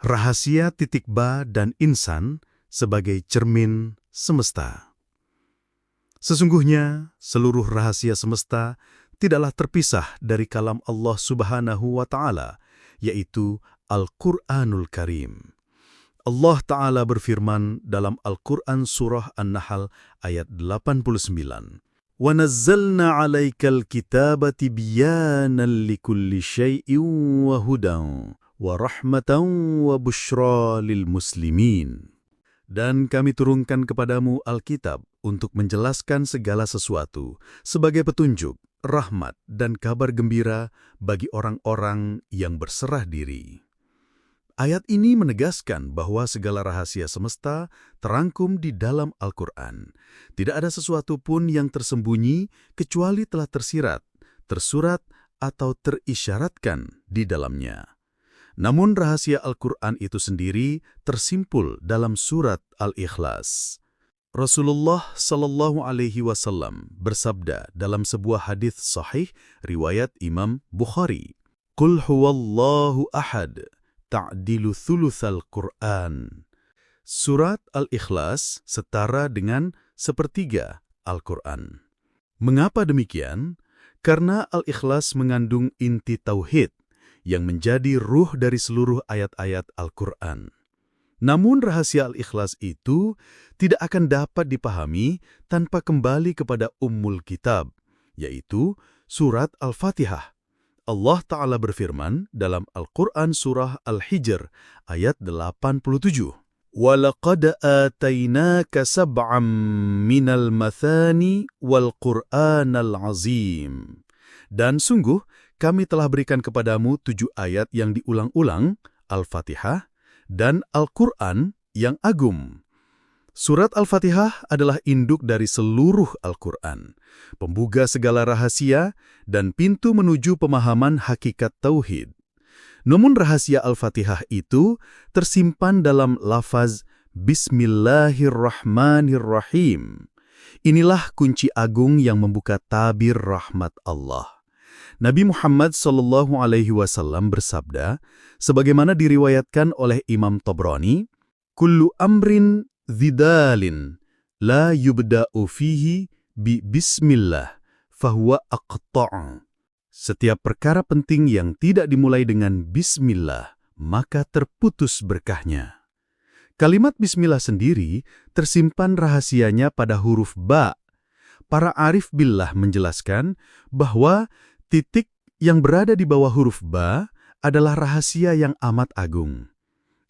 Rahasia titik ba dan insan sebagai cermin semesta. Sesungguhnya, seluruh rahasia semesta tidaklah terpisah dari kalam Allah Subhanahu wa Ta'ala, yaitu Al-Quranul Karim. Allah Ta'ala berfirman dalam Al-Quran Surah An-Nahl ayat 89. وَنَزَّلْنَا عَلَيْكَ الْكِتَابَ تِبْيَانًا لِكُلِّ شَيْءٍ وَهُدًى وَرَحْمَةً وَبُشْرَى لِلْمُسْلِمِينَ. Dan kami turunkan kepadamu Alkitab untuk menjelaskan segala sesuatu sebagai petunjuk, rahmat, dan kabar gembira bagi orang-orang yang berserah diri. Ayat ini menegaskan bahwa segala rahasia semesta terangkum di dalam Al-Quran. Tidak ada sesuatu pun yang tersembunyi kecuali telah tersirat, tersurat, atau terisyaratkan di dalamnya. Namun rahasia Al-Quran itu sendiri tersimpul dalam surat Al-Ikhlas. Rasulullah Shallallahu Alaihi Wasallam bersabda dalam sebuah hadits sahih riwayat Imam Bukhari, "Qul huwallahu ahad, ta'dilu thulutsal Qur'an." Surat Al-Ikhlas setara dengan sepertiga Al-Quran. Mengapa demikian? Karena Al-Ikhlas mengandung inti tauhid yang menjadi ruh dari seluruh ayat-ayat Al-Quran. Namun rahasia Al-Ikhlas itu tidak akan dapat dipahami tanpa kembali kepada Ummul Kitab, yaitu surat Al-Fatihah. Allah Ta'ala berfirman dalam Al-Quran Surah Al-Hijr ayat 87. وَلَقَدْ آتَيْنَاكَ سَبْعًا مِنَ الْمَثَانِي وَالْقُرْآنَ الْعَظِيمِ. Dan sungguh, kami telah berikan kepadamu 7 ayat yang diulang-ulang, Al-Fatihah, dan Al-Quran yang agung. Surat Al-Fatihah adalah induk dari seluruh Al-Quran, pembuka segala rahasia, dan pintu menuju pemahaman hakikat tauhid. Namun rahasia Al-Fatihah itu tersimpan dalam lafaz Bismillahirrahmanirrahim. Inilah kunci agung yang membuka tabir rahmat Allah. Nabi Muhammad SAW bersabda, sebagaimana diriwayatkan oleh Imam Tabrani, "Kullu amrin dzidalin la yubda'u fihi bi bismillah fahuwa aqta'." Setiap perkara penting yang tidak dimulai dengan bismillah, maka terputus berkahnya. Kalimat bismillah sendiri tersimpan rahasianya pada huruf ba. Para arif billah menjelaskan bahwa titik yang berada di bawah huruf ba adalah rahasia yang amat agung.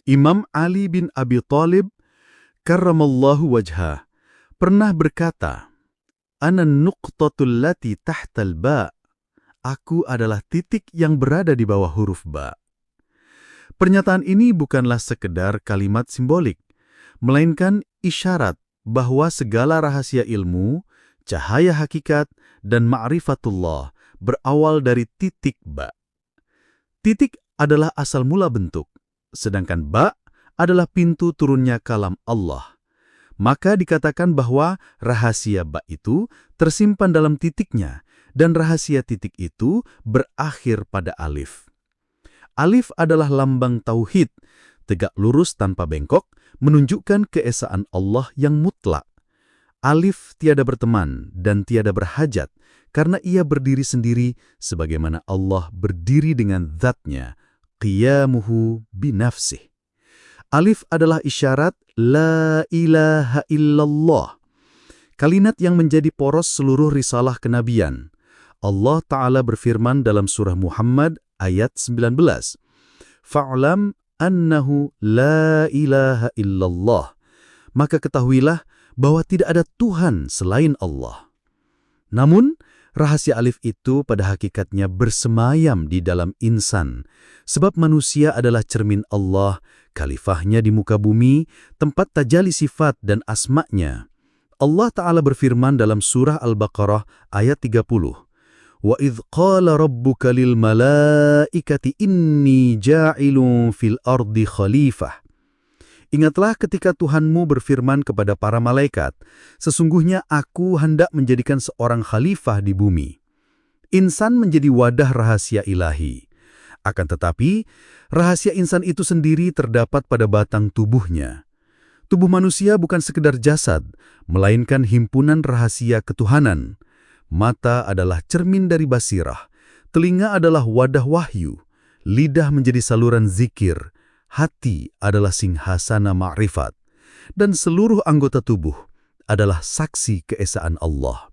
Imam Ali bin Abi Thalib, karramallahu wajhah, pernah berkata, "Ana nuqtatul lati tahtal ba." Aku adalah titik yang berada di bawah huruf ba. Pernyataan ini bukanlah sekedar kalimat simbolik, melainkan isyarat bahwa segala rahasia ilmu, cahaya hakikat, dan ma'rifatullah berawal dari titik ba. Titik adalah asal mula bentuk, sedangkan ba adalah pintu turunnya kalam Allah. Maka dikatakan bahwa rahasia ba itu tersimpan dalam titiknya, dan rahasia titik itu berakhir pada alif. Alif adalah lambang tauhid, tegak lurus tanpa bengkok, menunjukkan keesaan Allah yang mutlak. Alif tiada berteman dan tiada berhajat, karena ia berdiri sendiri sebagaimana Allah berdiri dengan zatnya, qiyamuhu binafsih. Alif adalah isyarat la ilaha illallah, kalimat yang menjadi poros seluruh risalah kenabian. Allah Ta'ala berfirman dalam surah Muhammad ayat 19, "Fa'lam annahu la ilaha illallah." Maka ketahuilah bahwa tidak ada Tuhan selain Allah. Namun, rahasia alif itu pada hakikatnya bersemayam di dalam insan, sebab manusia adalah cermin Allah, khalifahnya di muka bumi, tempat tajalli sifat dan asma'nya. Allah Ta'ala berfirman dalam surah Al-Baqarah ayat 30, وَإِذْ قَالَ رَبُّكَ لِلْمَلَائِكَةِ إِنِّي جَاعِلٌ فِي الْأَرْضِ خَلِيفَةً. Ingatlah ketika Tuhanmu berfirman kepada para malaikat, sesungguhnya aku hendak menjadikan seorang khalifah di bumi. Insan menjadi wadah rahasia ilahi. Akan tetapi, rahasia insan itu sendiri terdapat pada batang tubuhnya. Tubuh manusia bukan sekedar jasad, melainkan himpunan rahasia ketuhanan. Mata adalah cermin dari basirah, telinga adalah wadah wahyu, lidah menjadi saluran zikir, hati adalah singhasana ma'rifat, dan seluruh anggota tubuh adalah saksi keesaan Allah.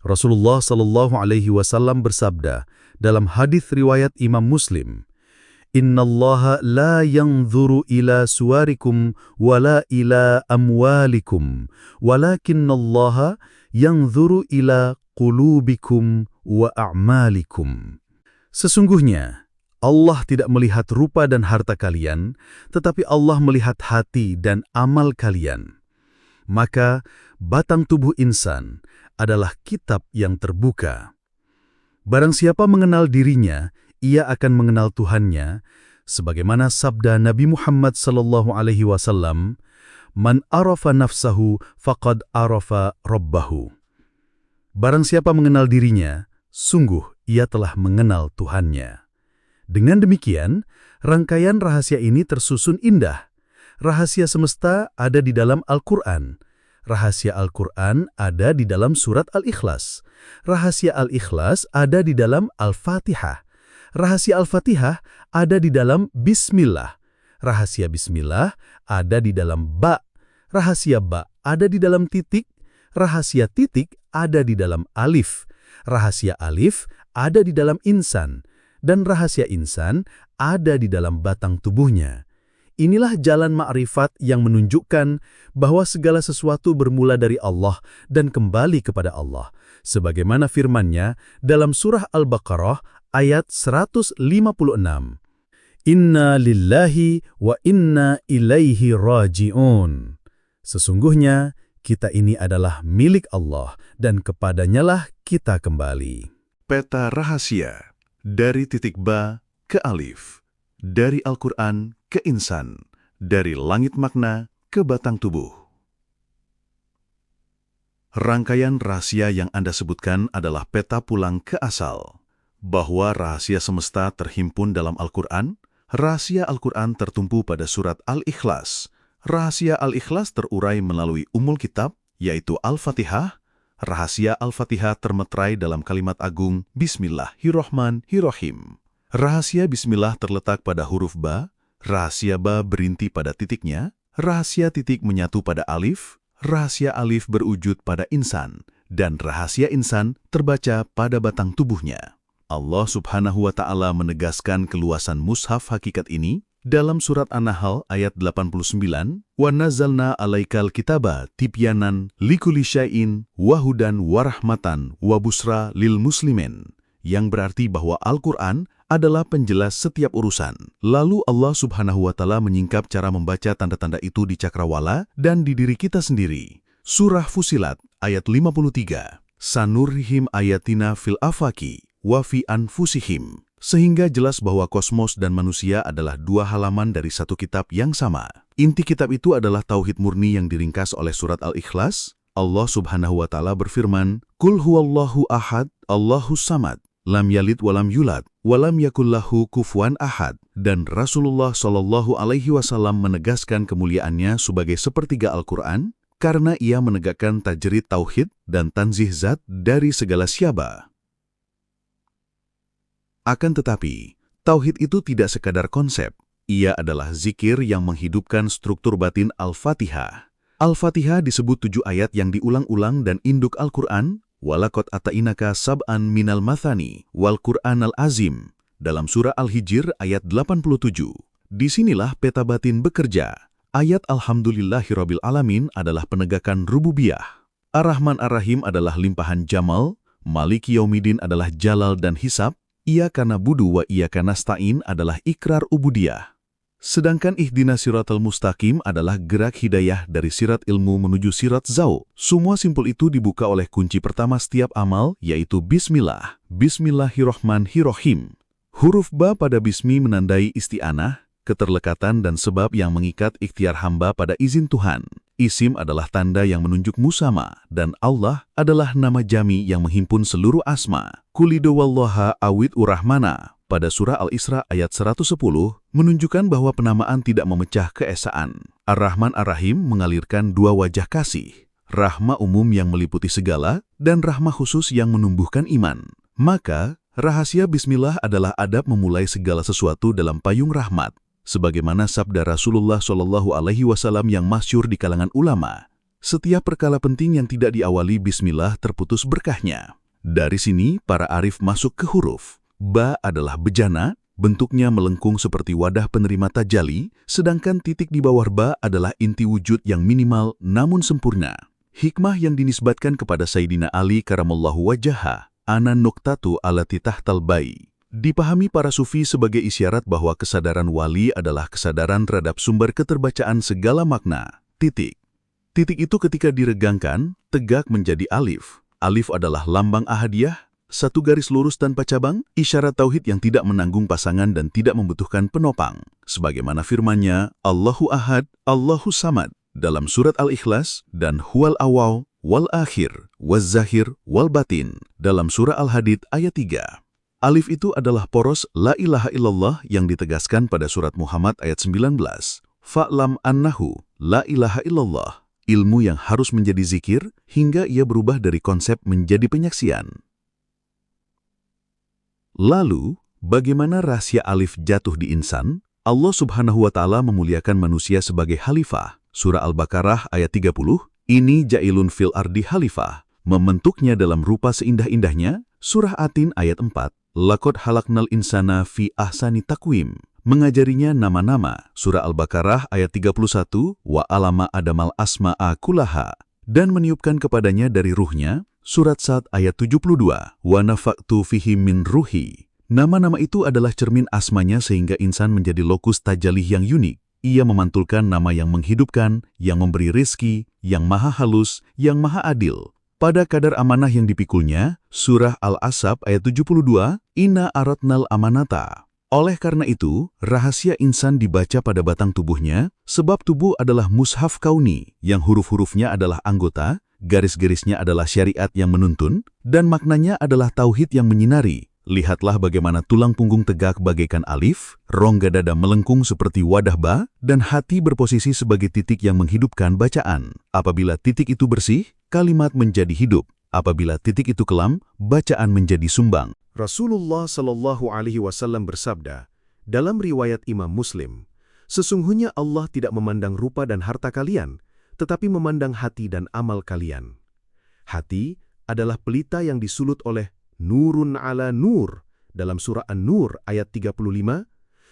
Rasulullah SAW bersabda dalam hadis riwayat Imam Muslim, "Innallaha la yanzuru ila suwarikum wala ila amwalikum, walakinnallaha yanzuru ila qulubikum wa a'malikum." Sesungguhnya, Allah tidak melihat rupa dan harta kalian, tetapi Allah melihat hati dan amal kalian. Maka, batang tubuh insan adalah kitab yang terbuka. Barang siapa mengenal dirinya, ia akan mengenal Tuhannya, sebagaimana sabda Nabi Muhammad SAW, "Man arafa nafsahu faqad arafa rabbahu." Barang siapa mengenal dirinya, sungguh ia telah mengenal Tuhannya. Dengan demikian, rangkaian rahasia ini tersusun indah. Rahasia semesta ada di dalam Al-Quran. Rahasia Al-Quran ada di dalam surat Al-Ikhlas. Rahasia Al-Ikhlas ada di dalam Al-Fatihah. Rahasia Al-Fatihah ada di dalam Bismillah. Rahasia Bismillah ada di dalam Ba. Rahasia Ba ada di dalam titik. Rahasia titik ada di dalam Alif. Rahasia Alif ada di dalam insan. Dan rahasia insan ada di dalam batang tubuhnya. Inilah jalan ma'rifat yang menunjukkan bahwa segala sesuatu bermula dari Allah dan kembali kepada Allah. Sebagaimana firman-Nya dalam surah Al-Baqarah ayat 156. Inna lillahi wa inna ilaihi raji'un. Sesungguhnya kita ini adalah milik Allah dan kepadanyalah kita kembali. Peta rahasia dari titik ba ke alif, dari Al-Quran ke insan, dari langit makna ke batang tubuh. Rangkaian rahasia yang Anda sebutkan adalah peta pulang ke asal, bahwa rahasia semesta terhimpun dalam Al-Quran. Rahasia Al-Quran tertumpu pada surat Al-Ikhlas. Rahasia Al-Ikhlas terurai melalui Ummul Kitab, yaitu Al-Fatihah. Rahasia Al-Fatihah termeterai dalam kalimat agung Bismillahirrahmanirrahim. Rahasia Bismillah terletak pada huruf Ba. Rahasia Ba berhenti pada titiknya. Rahasia titik menyatu pada Alif. Rahasia Alif berwujud pada insan. Dan rahasia insan terbaca pada batang tubuhnya. Allah Subhanahu wa Ta'ala menegaskan keluasan mushaf hakikat ini dalam surat An-Nahl ayat 89, "Wa nazzalna 'alaikal kitaba tibyanan likulli syai'in wa hudan wa rahmatan wa busra lil muslimin," yang berarti bahwa Al-Quran adalah penjelas setiap urusan. Lalu Allah Subhanahu wa Ta'ala menyingkap cara membaca tanda-tanda itu di cakrawala dan di diri kita sendiri. Surah Fusilat ayat 53, "Sanurihim ayatina fil afaki wa fi anfusihim." Sehingga jelas bahwa kosmos dan manusia adalah dua halaman dari satu kitab yang sama. Inti kitab itu adalah tauhid murni yang diringkas oleh surat Al-Ikhlas. Allah Subhanahu wa Ta'ala berfirman, "Qul huwallahu ahad, Allahus samad, lam yalid walam yulad, walam yakullahu kufuwan ahad." Dan Rasulullah SAW menegaskan kemuliaannya sebagai sepertiga Al-Quran karena ia menegakkan tajrid tauhid dan tanzih zat dari segala syabah. Akan tetapi, tauhid itu tidak sekadar konsep. Ia adalah zikir yang menghidupkan struktur batin Al-Fatihah. Al-Fatihah disebut 7 ayat yang diulang-ulang dan induk Al-Quran, "Walaqad atainaka sab'an minal mathani wal Qur'anal azim," dalam surah Al-Hijr ayat 87. Disinilah peta batin bekerja. Ayat Alhamdulillahirabbil alamin adalah penegakan rububiyah. Ar-Rahman Ar-Rahim adalah limpahan jamal, Maliki Yaumiddin adalah jalal dan hisab, Iyyaka na'budu wa iyyaka nasta'in adalah ikrar ubudiyah. Sedangkan ihdinas siratal mustaqim adalah gerak hidayah dari sirat ilmu menuju sirat zauq. Semua simpul itu dibuka oleh kunci pertama setiap amal, yaitu Bismillah. Bismillahirrahmanirrahim. Huruf Ba pada Bismi menandai isti'anah, keterlekatan dan sebab yang mengikat ikhtiar hamba pada izin Tuhan. Isim adalah tanda yang menunjuk musama, dan Allah adalah nama jami yang menghimpun seluruh asma. Kulido wallaha awid urahmana. pada surah Al-Isra ayat 110 menunjukkan bahwa penamaan tidak memecah keesaan. Ar-Rahman Ar-Rahim mengalirkan dua wajah kasih, rahmah umum yang meliputi segala dan rahmah khusus yang menumbuhkan iman. Maka, rahasia Bismillah adalah adab memulai segala sesuatu dalam payung rahmat. Sebagaimana sabda Rasulullah SAW yang masyhur di kalangan ulama, setiap perkara penting yang tidak diawali Bismillah terputus berkahnya. Dari sini, para arif masuk ke huruf. Ba adalah bejana, bentuknya melengkung seperti wadah penerima tajali, sedangkan titik di bawah ba adalah inti wujud yang minimal namun sempurna. Hikmah yang dinisbatkan kepada Sayyidina Ali karamallahu wajhaha, ana nuqtatu alati tahtal bai, dipahami para sufi sebagai isyarat bahwa kesadaran wali adalah kesadaran terhadap sumber keterbacaan segala makna. Titik. Titik itu ketika diregangkan, tegak menjadi alif. Alif adalah lambang ahadiyah, satu garis lurus tanpa cabang, isyarat tauhid yang tidak menanggung pasangan dan tidak membutuhkan penopang. Sebagaimana firman-Nya, Allahu Ahad, Allahu Samad, dalam surat Al-Ikhlas, dan Huwal Awal, Wal Akhir, Waz Zahir, Wal Batin, dalam surah Al-Hadid ayat 3. Alif itu adalah poros La ilaha illallah yang ditegaskan pada surat Muhammad ayat 19. Fa'lam annahu, La ilaha illallah. Ilmu yang harus menjadi zikir hingga ia berubah dari konsep menjadi penyaksian. Lalu, bagaimana rahasia alif jatuh di insan? Allah Subhanahu wa Ta'ala memuliakan manusia sebagai khalifah. Surah Al-Baqarah ayat 30, ini ja'ilun fil ardi khalifah, membentuknya dalam rupa seindah-indahnya. Surah Atin ayat 4, laqad halaqnal insana fi ahsani taqwim, mengajarinya nama-nama. Surah Al-Baqarah ayat 31, wa alama adamal asma'a kullaha, dan meniupkan kepadanya dari ruhnya. Surat Sad ayat 72, wa nafaqtu fihi min ruhi. Nama-nama itu adalah cermin asmanya sehingga insan menjadi lokus tajalih yang unik. Ia memantulkan nama yang menghidupkan, yang memberi rizki, yang maha halus, yang maha adil. Pada kadar amanah yang dipikulnya, Surah Al-Asab ayat 72, inna aratnal amanata. Oleh karena itu, rahasia insan dibaca pada batang tubuhnya, sebab tubuh adalah mushaf kauni, yang huruf-hurufnya adalah anggota, garis-garisnya adalah syariat yang menuntun, dan maknanya adalah tauhid yang menyinari. Lihatlah bagaimana tulang punggung tegak bagaikan alif, rongga dada melengkung seperti wadah ba, dan hati berposisi sebagai titik yang menghidupkan bacaan. Apabila titik itu bersih, kalimat menjadi hidup. Apabila titik itu kelam, bacaan menjadi sumbang. Rasulullah Shallallahu Alaihi Wasallam bersabda, dalam riwayat Imam Muslim, sesungguhnya Allah tidak memandang rupa dan harta kalian, tetapi memandang hati dan amal kalian. Hati adalah pelita yang disulut oleh nurun ala nur dalam surah An-Nur ayat 35,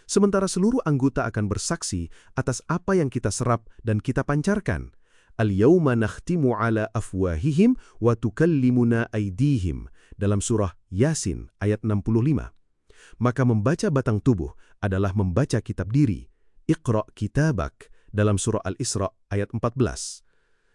sementara seluruh anggota akan bersaksi atas apa yang kita serap dan kita pancarkan. Al-yawma nakhtimu ala afwahihim wa tukallimuna aydihim dalam surah Yasin ayat 65. Maka membaca batang tubuh adalah membaca kitab diri. Iqra' kitabak dalam surah Al-Isra ayat 14.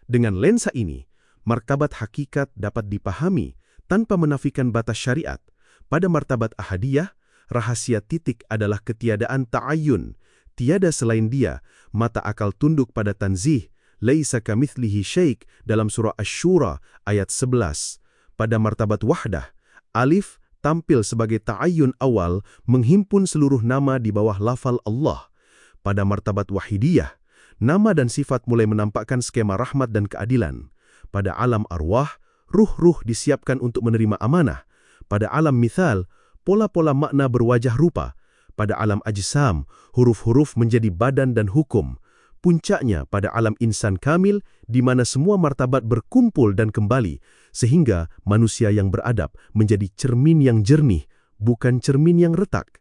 Dengan lensa ini, martabat hakikat dapat dipahami tanpa menafikan batas syariat. Pada martabat ahadiyah, rahasia titik adalah ketiadaan ta'ayyun. Tiada selain dia, mata akal tunduk pada tanzih. Laisa kamitslihi syai' dalam surah Asy-Syura ayat 11. Pada martabat wahdah, alif tampil sebagai ta'ayyun awal menghimpun seluruh nama di bawah lafal Allah. Pada martabat wahidiyah, nama dan sifat mulai menampakkan skema rahmat dan keadilan. Pada alam arwah, ruh-ruh disiapkan untuk menerima amanah. Pada alam mithal, pola-pola makna berwajah rupa. Pada alam ajsam, huruf-huruf menjadi badan dan hukum. Puncaknya pada alam insan kamil, di mana semua martabat berkumpul dan kembali, sehingga manusia yang beradab menjadi cermin yang jernih, bukan cermin yang retak.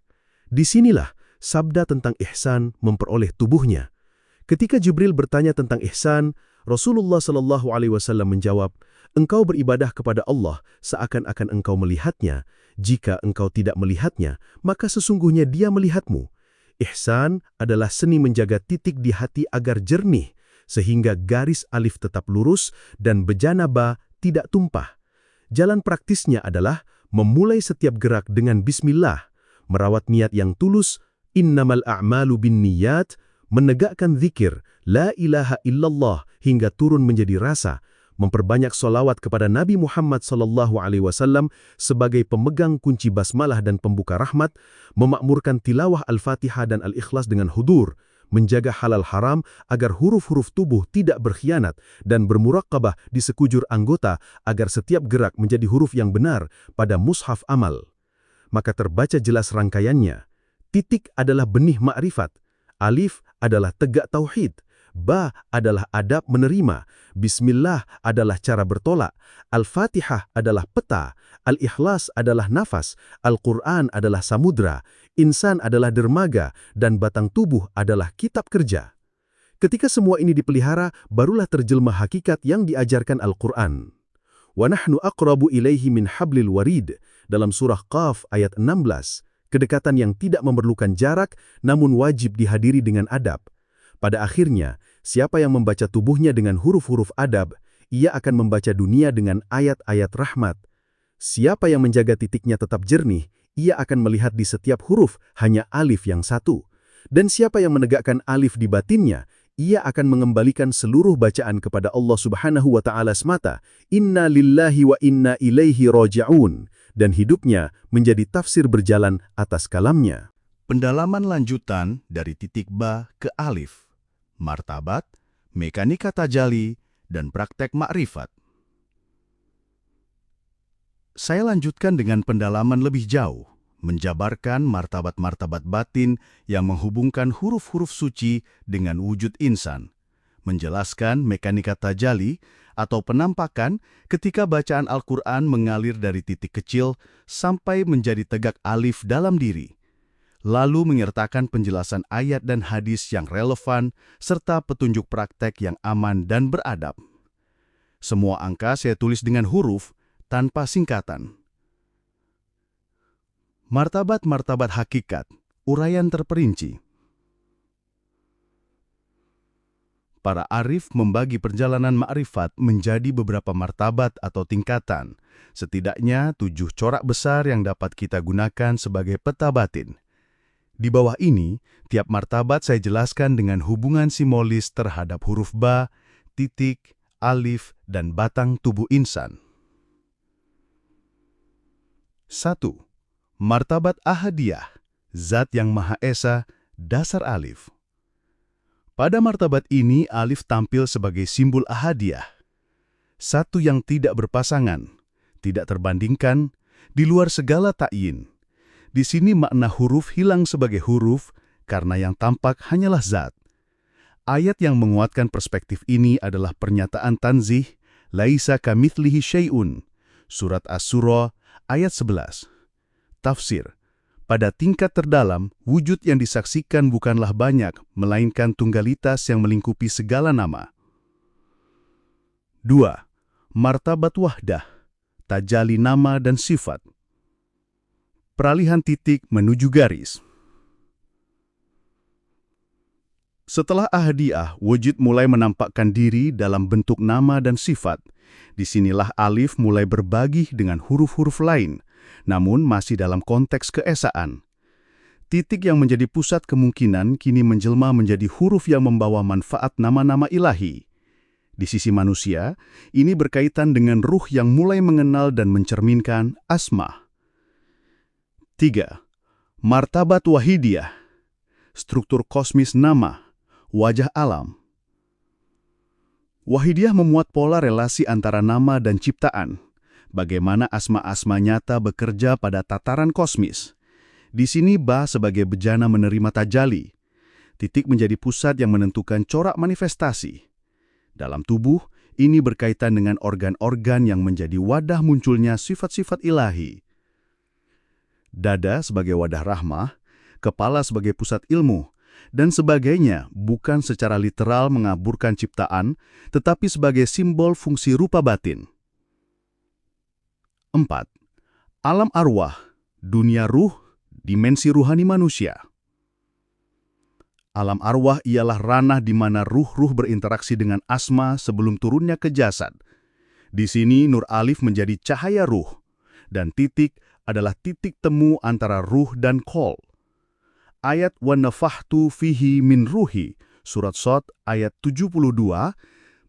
Disinilah sabda tentang ihsan memperoleh tubuhnya. Ketika Jibril bertanya tentang ihsan, Rasulullah SAW menjawab, engkau beribadah kepada Allah seakan-akan engkau melihatnya. Jika engkau tidak melihatnya, maka sesungguhnya dia melihatmu. Ihsan adalah seni menjaga titik di hati agar jernih, sehingga garis alif tetap lurus dan bejana ba tidak tumpah. Jalan praktisnya adalah memulai setiap gerak dengan bismillah, merawat niat yang tulus, innamal a'malu binniyat, menegakkan zikir, la ilaha illallah hingga turun menjadi rasa, memperbanyak solawat kepada Nabi Muhammad SAW sebagai pemegang kunci basmalah dan pembuka rahmat, memakmurkan tilawah Al-Fatihah dan Al-Ikhlas dengan hudur, menjaga halal haram agar huruf-huruf tubuh tidak berkhianat, dan bermuraqabah di sekujur anggota agar setiap gerak menjadi huruf yang benar pada mushaf amal. Maka terbaca jelas rangkaiannya. Titik adalah benih ma'rifat, alif adalah tegak tauhid, ba adalah adab menerima, bismillah adalah cara bertolak, Al-Fatihah adalah peta, Al-Ikhlas adalah nafas, Al-Quran adalah samudra, insan adalah dermaga, dan batang tubuh adalah kitab kerja. Ketika semua ini dipelihara, barulah terjelma hakikat yang diajarkan Al-Quran. Wa nahnu aqrabu ilaihi min hablil warid, dalam surah Qaf ayat 16, kedekatan yang tidak memerlukan jarak, namun wajib dihadiri dengan adab. Pada akhirnya, siapa yang membaca tubuhnya dengan huruf-huruf adab, ia akan membaca dunia dengan ayat-ayat rahmat. Siapa yang menjaga titiknya tetap jernih, ia akan melihat di setiap huruf hanya alif yang satu. Dan siapa yang menegakkan alif di batinnya, ia akan mengembalikan seluruh bacaan kepada Allah Subhanahu wa Ta'ala semata. Inna lillahi wa inna ilaihi raji'un. Dan hidupnya menjadi tafsir berjalan atas kalamnya. Pendalaman lanjutan dari titik ba ke alif, martabat, mekanika tajali, dan praktek makrifat. Saya lanjutkan dengan pendalaman lebih jauh, menjabarkan martabat-martabat batin yang menghubungkan huruf-huruf suci dengan wujud insan, menjelaskan mekanika tajali atau penampakan ketika bacaan Al-Quran mengalir dari titik kecil sampai menjadi tegak alif dalam diri, lalu menyertakan penjelasan ayat dan hadis yang relevan serta petunjuk praktek yang aman dan beradab. Semua angka saya tulis dengan huruf tanpa singkatan. Martabat-martabat hakikat, uraian terperinci. Para arif membagi perjalanan ma'rifat menjadi beberapa martabat atau tingkatan, setidaknya 7 corak besar yang dapat kita gunakan sebagai peta batin. Di bawah ini, tiap martabat saya jelaskan dengan hubungan simbolis terhadap huruf ba, titik, alif, dan batang tubuh insan. 1. Martabat ahadiyah, zat yang Maha Esa, dasar alif. Pada martabat ini, alif tampil sebagai simbol ahadiyah, satu yang tidak berpasangan, tidak terbandingkan, di luar segala ta'yin. Di sini makna huruf hilang sebagai huruf karena yang tampak hanyalah zat. Ayat yang menguatkan perspektif ini adalah pernyataan tanzih, laisa kamitslihi syai'un, surat Asy-Syura ayat 11. Tafsir. Pada tingkat terdalam, wujud yang disaksikan bukanlah banyak, melainkan tunggalitas yang melingkupi segala nama. 2. Martabat wahdah, tajali nama dan sifat. Peralihan titik menuju garis. Setelah ahadiyah, wujud mulai menampakkan diri dalam bentuk nama dan sifat. Disinilah alif mulai berbagi dengan huruf-huruf lain, namun masih dalam konteks keesaan. Titik yang menjadi pusat kemungkinan kini menjelma menjadi huruf yang membawa manfaat nama-nama ilahi. Di sisi manusia, ini berkaitan dengan ruh yang mulai mengenal dan mencerminkan asma. 3. Martabat wahidiyah, struktur kosmis nama, wajah alam. Wahidiyah memuat pola relasi antara nama dan ciptaan. Bagaimana asma-asma nyata bekerja pada tataran kosmis. Di sini ba sebagai bejana menerima tajali. Titik menjadi pusat yang menentukan corak manifestasi. Dalam tubuh, ini berkaitan dengan organ-organ yang menjadi wadah munculnya sifat-sifat ilahi. Dada sebagai wadah rahmah, kepala sebagai pusat ilmu, dan sebagainya bukan secara literal mengaburkan ciptaan, tetapi sebagai simbol fungsi rupa batin. 4. Alam arwah, dunia ruh, dimensi ruhani manusia. Alam arwah ialah ranah di mana ruh-ruh berinteraksi dengan asma sebelum turunnya ke jasad. Di sini Nur Alif menjadi cahaya ruh, dan titik adalah titik temu antara ruh dan qol. Ayat wa nafahtu fihi min ruhi, surat Shad ayat 72,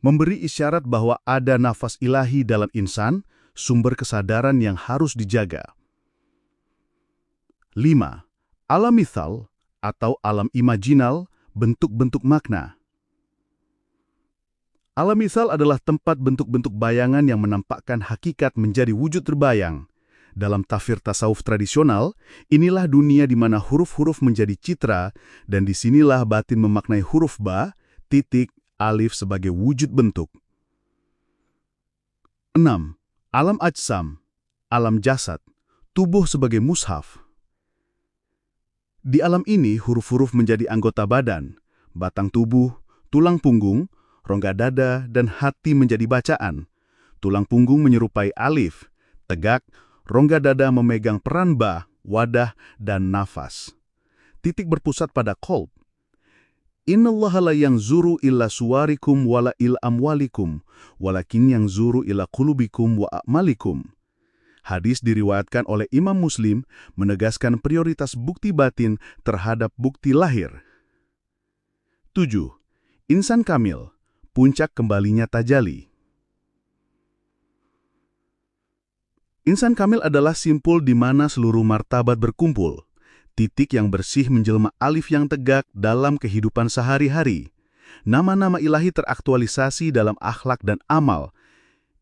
memberi isyarat bahwa ada nafas ilahi dalam insan, sumber kesadaran yang harus dijaga. 5. Alam mithal atau alam imajinal, bentuk-bentuk makna. Alam mithal adalah tempat bentuk-bentuk bayangan yang menampakkan hakikat menjadi wujud terbayang. Dalam tafsir tasawuf tradisional, inilah dunia di mana huruf-huruf menjadi citra dan disinilah batin memaknai huruf ba, titik, alif sebagai wujud bentuk. 6. Alam ajsam, alam jasad, tubuh sebagai mushaf. Di alam ini, huruf-huruf menjadi anggota badan, batang tubuh, tulang punggung, rongga dada, dan hati menjadi bacaan. Tulang punggung menyerupai alif, tegak, rongga dada memegang peran ba, wadah, dan nafas. Titik berpusat pada qalb. Innallaha la yanzuru illa suwarikum wala il amwalikum, walakin yanzuru ila qulubikum wa a'malikum. Hadis diriwayatkan oleh Imam Muslim menegaskan prioritas bukti batin terhadap bukti lahir. 7. Insan kamil, puncak kembalinya tajalli. Insan kamil adalah simpul di mana seluruh martabat berkumpul. Titik yang bersih menjelma alif yang tegak dalam kehidupan sehari-hari. Nama-nama ilahi teraktualisasi dalam akhlak dan amal.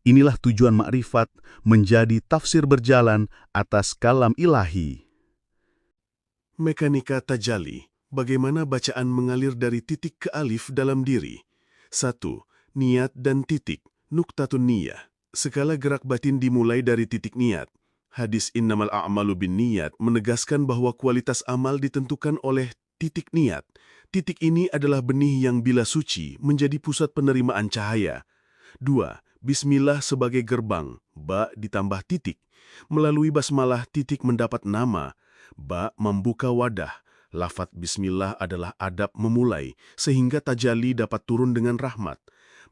Inilah tujuan makrifat menjadi tafsir berjalan atas kalam ilahi. Mekanika tajalli, bagaimana bacaan mengalir dari titik ke alif dalam diri. 1. Niat dan titik, nuktatun niyah. Skala gerak batin dimulai dari titik niat. Hadis innamal a'malu binniyat menegaskan bahwa kualitas amal ditentukan oleh titik niat. Titik ini adalah benih yang bila suci menjadi pusat penerimaan cahaya. 2. Bismillah sebagai gerbang, ba ditambah titik. Melalui basmalah titik mendapat nama, ba membuka wadah. Lafaz bismillah adalah adab memulai, sehingga tajalli dapat turun dengan rahmat.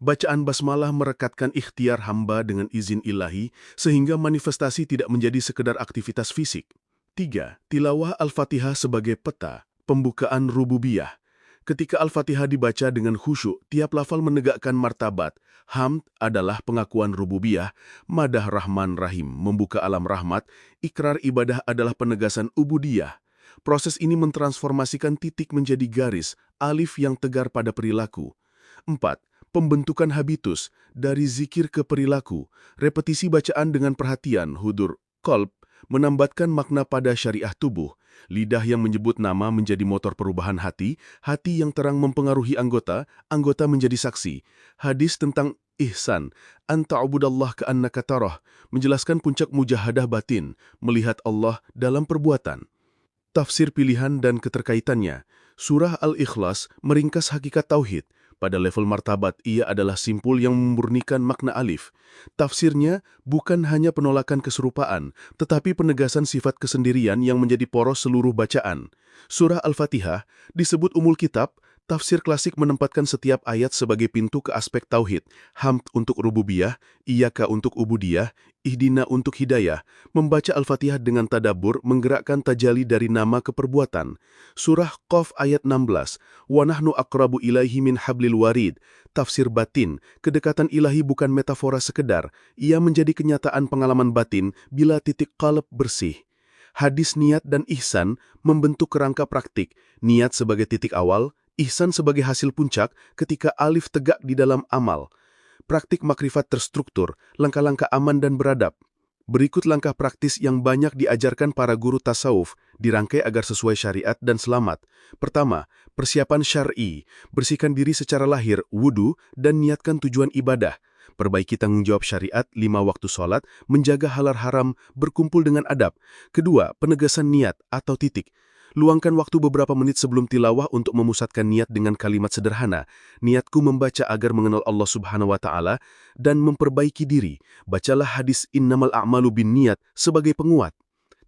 Bacaan basmalah merekatkan ikhtiar hamba dengan izin ilahi, sehingga manifestasi tidak menjadi sekedar aktivitas fisik. 3. Tilawah Al-Fatihah sebagai peta, pembukaan rububiyah. Ketika Al-Fatihah dibaca dengan khusyuk, tiap lafal menegakkan martabat. Hamd adalah pengakuan rububiyah, madah Rahman Rahim membuka alam rahmat, ikrar ibadah adalah penegasan ubudiyah. Proses ini mentransformasikan titik menjadi garis, alif yang tegar pada perilaku. 4. Pembentukan habitus, dari zikir ke perilaku. Repetisi bacaan dengan perhatian, hudur, qalb, menambatkan makna pada syariah tubuh. Lidah yang menyebut nama menjadi motor perubahan hati, hati yang terang mempengaruhi anggota, anggota menjadi saksi. Hadis tentang ihsan, anta'ubudallah ka'annaka tarah, menjelaskan puncak mujahadah batin, melihat Allah dalam perbuatan. Tafsir pilihan dan keterkaitannya. Surah Al-Ikhlas meringkas hakikat tauhid. Pada level martabat, ia adalah simpul yang memurnikan makna alif. Tafsirnya bukan hanya penolakan keserupaan, tetapi penegasan sifat kesendirian yang menjadi poros seluruh bacaan. Surah Al-Fatihah disebut Umul Kitab. Tafsir klasik menempatkan setiap ayat sebagai pintu ke aspek tauhid. Hamd untuk rububiyah, iyyaka untuk ubudiyah, ihdina untuk hidayah. Membaca Al-Fatihah dengan tadabbur menggerakkan tajalli dari nama ke perbuatan. Surah Qaf ayat 16. Wa nahnu aqrabu ilaihi min hablil warid. Tafsir batin, kedekatan ilahi bukan metafora sekedar. Ia menjadi kenyataan pengalaman batin bila titik qalb bersih. Hadis niat dan ihsan membentuk kerangka praktik. Niat sebagai titik awal, ihsan sebagai hasil puncak ketika alif tegak di dalam amal. Praktik makrifat terstruktur, langkah-langkah aman dan beradab. Berikut langkah praktis yang banyak diajarkan para guru tasawuf, dirangkai agar sesuai syariat dan selamat. Pertama, persiapan syar'i. Bersihkan diri secara lahir, wudu, dan niatkan tujuan ibadah. Perbaiki tanggung jawab syariat, 5 waktu sholat, menjaga halal haram, berkumpul dengan adab. Kedua, penegasan niat atau titik. Luangkan waktu beberapa menit sebelum tilawah untuk memusatkan niat dengan kalimat sederhana. Niatku membaca agar mengenal Allah Subhanahu wa Ta'ala dan memperbaiki diri. Bacalah hadis innamal a'malu binniyat sebagai penguat.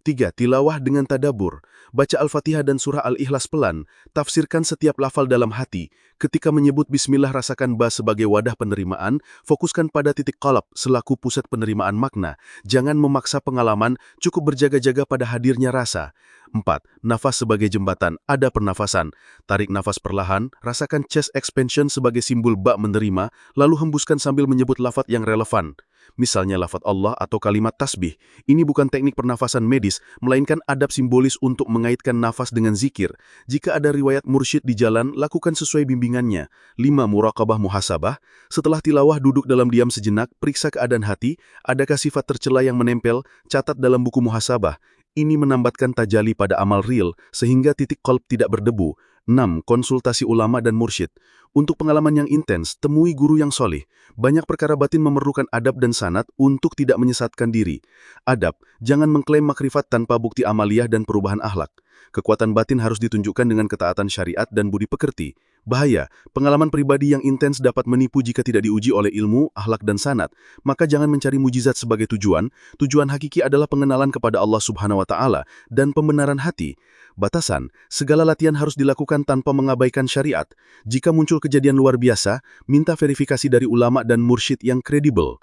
3. Tilawah dengan tadabbur. Baca Al-Fatihah dan surah Al-Ikhlas pelan, tafsirkan setiap lafal dalam hati. Ketika menyebut bismillah rasakan ba sebagai wadah penerimaan, fokuskan pada titik qalb selaku pusat penerimaan makna. Jangan memaksa pengalaman, cukup berjaga-jaga pada hadirnya rasa. 4. Nafas sebagai jembatan, ada pernafasan. Tarik nafas perlahan, rasakan chest expansion sebagai simbol ba menerima, lalu hembuskan sambil menyebut lafaz yang relevan. Misalnya lafaz Allah atau kalimat tasbih. Ini bukan teknik pernafasan medis, melainkan adab simbolis untuk mengaitkan nafas dengan zikir. Jika ada riwayat mursyid di jalan, lakukan sesuai bimbingannya. 5. Muraqabah muhasabah. Setelah tilawah duduk dalam diam sejenak, periksa keadaan hati, adakah sifat tercela yang menempel, catat dalam buku muhasabah. Ini menambatkan tajali pada amal real, sehingga titik qalb tidak berdebu. 6. Konsultasi ulama dan mursyid. Untuk pengalaman yang intens, temui guru yang solih. Banyak perkara batin memerlukan adab dan sanad untuk tidak menyesatkan diri. Adab, jangan mengklaim makrifat tanpa bukti amaliyah dan perubahan akhlak. Kekuatan batin harus ditunjukkan dengan ketaatan syariat dan budi pekerti. Bahaya, pengalaman pribadi yang intens dapat menipu jika tidak diuji oleh ilmu, akhlak dan sanad. Maka jangan mencari mujizat sebagai tujuan. Tujuan hakiki adalah pengenalan kepada Allah Subhanahu wa Ta'ala dan pembenaran hati. Batasan, segala latihan harus dilakukan tanpa mengabaikan syariat. Jika muncul kejadian luar biasa, minta verifikasi dari ulama dan mursyid yang kredibel.